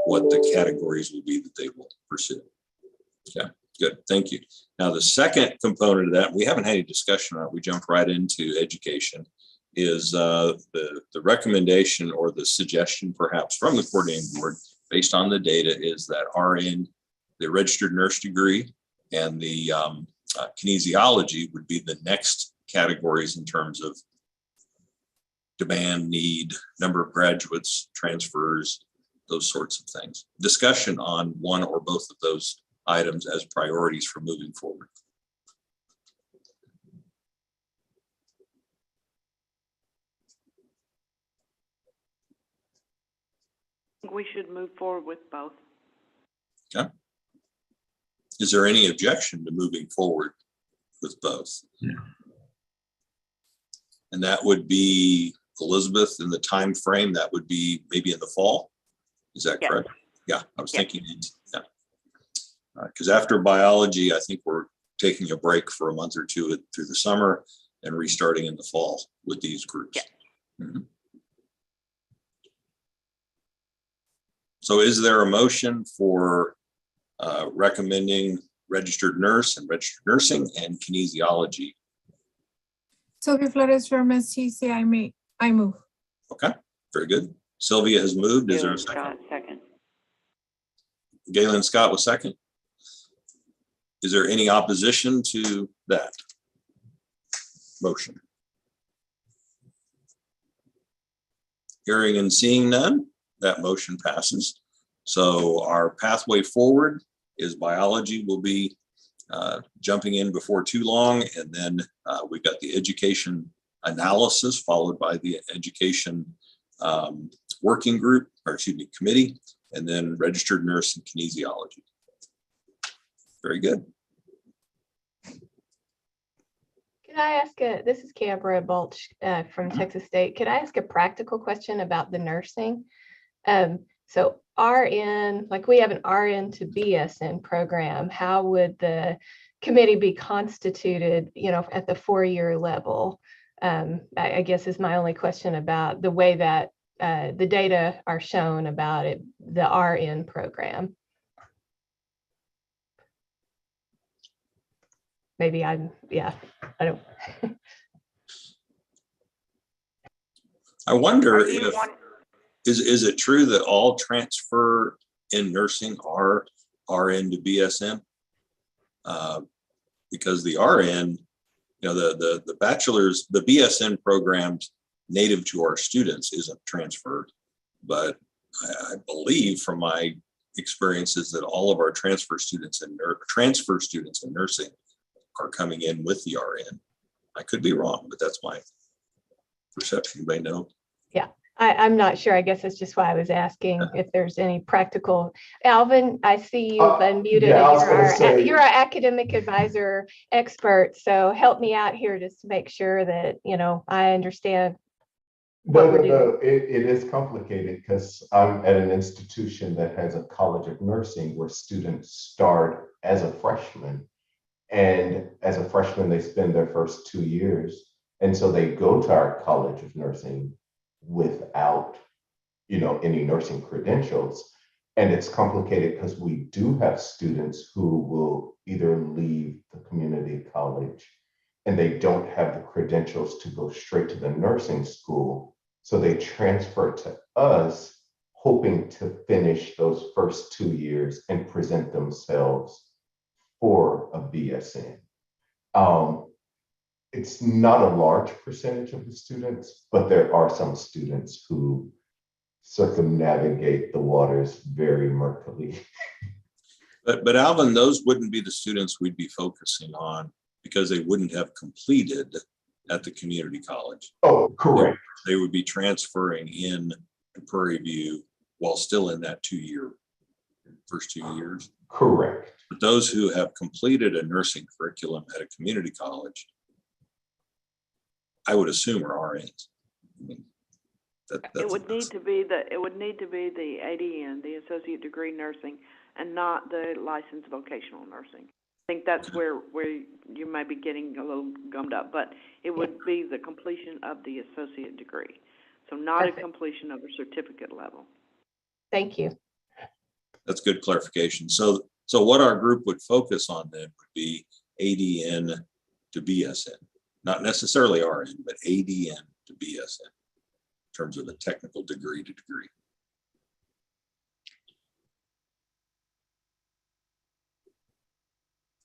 what the categories will be that they will pursue. Okay, good, thank you. Now, the second component of that, we haven't had any discussion on it, we jumped right into education, is the recommendation or the suggestion perhaps from the coordinating board based on the data is that RN, the registered nurse degree, and the kinesiology would be the next categories in terms of demand, need, number of graduates, transfers, those sorts of things. Discussion on one or both of those items as priorities for moving forward. We should move forward with both. Okay. Is there any objection to moving forward with both? Yeah. And that would be, Elizabeth, in the time frame, that would be maybe in the fall. Is that correct? Yeah, I was thinking, yeah. Because after biology, I think we're taking a break for a month or two through the summer and restarting in the fall with these groups. So is there a motion for recommending registered nurse and registered nursing and kinesiology? Sylvia Flores from STC, I move. Okay, very good. Sylvia has moved. Is there a second? Second. Galen Scott was second. Is there any opposition to that motion? Hearing and seeing none, that motion passes. So our pathway forward is biology will be jumping in before too long. And then we've got the education analysis followed by the education working group, or excuse me, committee, and then registered nurse and kinesiology. Very good. Can I ask this is Canberra Balch from Texas State. Could I ask a practical question about the nursing? So RN, like we have an RN to BSN program, how would the committee be constituted, at the 4-year level? I guess is my only question about the way that the data are shown about it, the RN program. Maybe I don't. I wonder if, is it true that all transfer in nursing are RN to BSN? Because the RN, the bachelor's, the BSN programs native to our students isn't transferred, but I believe from my experiences that all of our transfer students in nursing are coming in with the RN. I could be wrong, but that's my perception. You may know. Yeah, I'm not sure. I guess that's just why I was asking if there's any practical. Alvin, I see you've unmuted. Yeah, I was You're gonna say- you're our academic advisor expert, so help me out here just to make sure that, you know, I understand what we're doing. No, it is complicated because I'm at an institution that has a college of nursing where students start as a freshman. And as a freshman, they spend their first 2 years. And so they go to our college of nursing without, any nursing credentials. And it's complicated because we do have students who will either leave the community college and they don't have the credentials to go straight to the nursing school. So they transfer to us, hoping to finish those first 2 years and present themselves for a BSN. It's not a large percentage of the students, but there are some students who circumnavigate the waters very murkily. But Alvin, those wouldn't be the students we'd be focusing on because they wouldn't have completed at the community college. Oh, correct. They would be transferring in to Prairie View while still in that first 2 years. Correct. But those who have completed a nursing curriculum at a community college, I would assume are RNs. I mean, It would need to be the ADN, the Associate Degree Nursing, and not the Licensed Vocational Nursing. I think that's where you might be getting a little gummed up, but it would be the completion of the associate degree. So not a completion of a certificate level. Thank you. That's good clarification. So what our group would focus on then would be ADN to BSN, not necessarily RN, but ADN to BSN in terms of a technical degree to degree.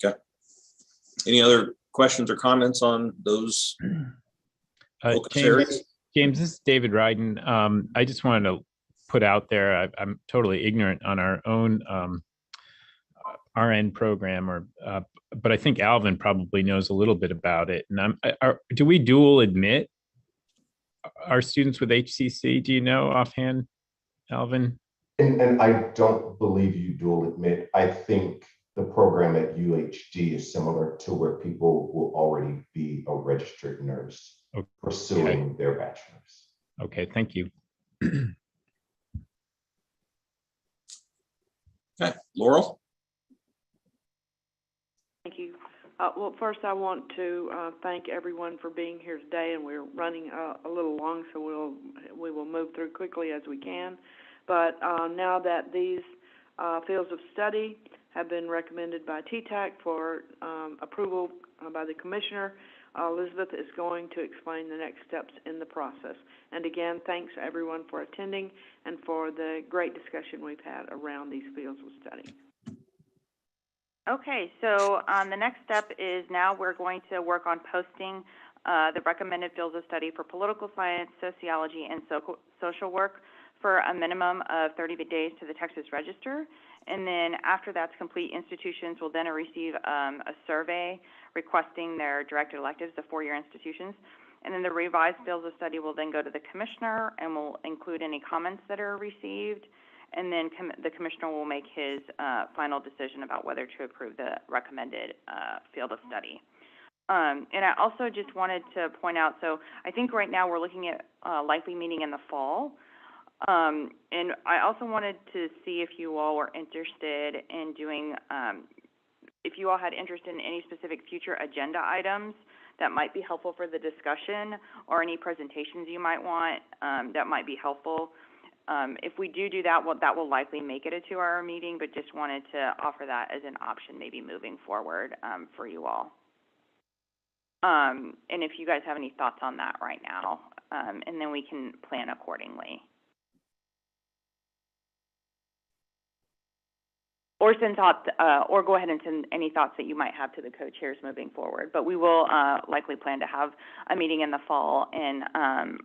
Okay. Any other questions or comments on those focus areas? James, this is David Ryden. I just wanted to put out there, I'm totally ignorant on our own RN program, but I think Alvin probably knows a little bit about it. And do we dual admit our students with HCC? Do you know offhand, Alvin? And I don't believe you dual admit. I think the program at UHD is similar to where people will already be a registered nurse pursuing their bachelor's. Okay, thank you. Okay, Laurel? Thank you. Well, first I want to thank everyone for being here today, and we're running a little long, so we will move through quickly as we can. But now that these fields of study have been recommended by Ttac for approval by the commissioner, Elizabeth is going to explain the next steps in the process. And again, thanks everyone for attending and for the great discussion we've had around these fields of study. Okay, so the next step is now we're going to work on posting the recommended fields of study for political science, sociology, and social work for a minimum of 30 days to the Texas Register. And then after that's complete, institutions will then receive a survey requesting their directed electives, the four-year institutions. And then the revised fields of study will then go to the commissioner and will include any comments that are received. And then the commissioner will make his final decision about whether to approve the recommended field of study. And I also just wanted to point out, so I think right now we're looking at likely meeting in the fall. And I also wanted to see if you all were interested in doing, if you all had interest in any specific future agenda items that might be helpful for the discussion, or any presentations you might want that might be helpful. If we do that, that will likely make it a 2-hour meeting, but just wanted to offer that as an option maybe moving forward for you all. And if you guys have any thoughts on that right now, and then we can plan accordingly. Or send thoughts, or go ahead and send any thoughts that you might have to the co-chairs moving forward. But we will likely plan to have a meeting in the fall, and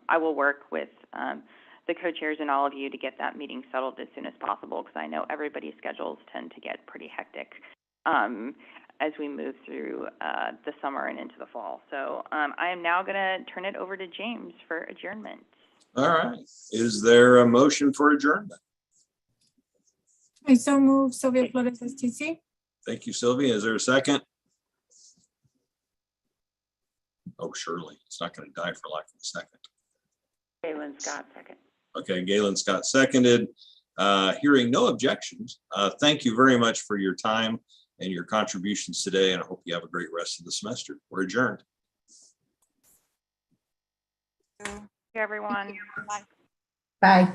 I will work with the co-chairs and all of you to get that meeting settled as soon as possible, because I know everybody's schedules tend to get pretty hectic. as we move through the summer and into the fall. So I am now going to turn it over to James for adjournment. All right. Is there a motion for adjournment? I so move, Sylvia Flores, STC. Thank you, Sylvia. Is there a second? Oh, surely. It's not going to die for lack of a second. Galen Scott, second. Okay, Galen Scott seconded. Hearing no objections, thank you very much for your time and your contributions today, and I hope you have a great rest of the semester. We're adjourned. Thank you, everyone. Bye. Bye.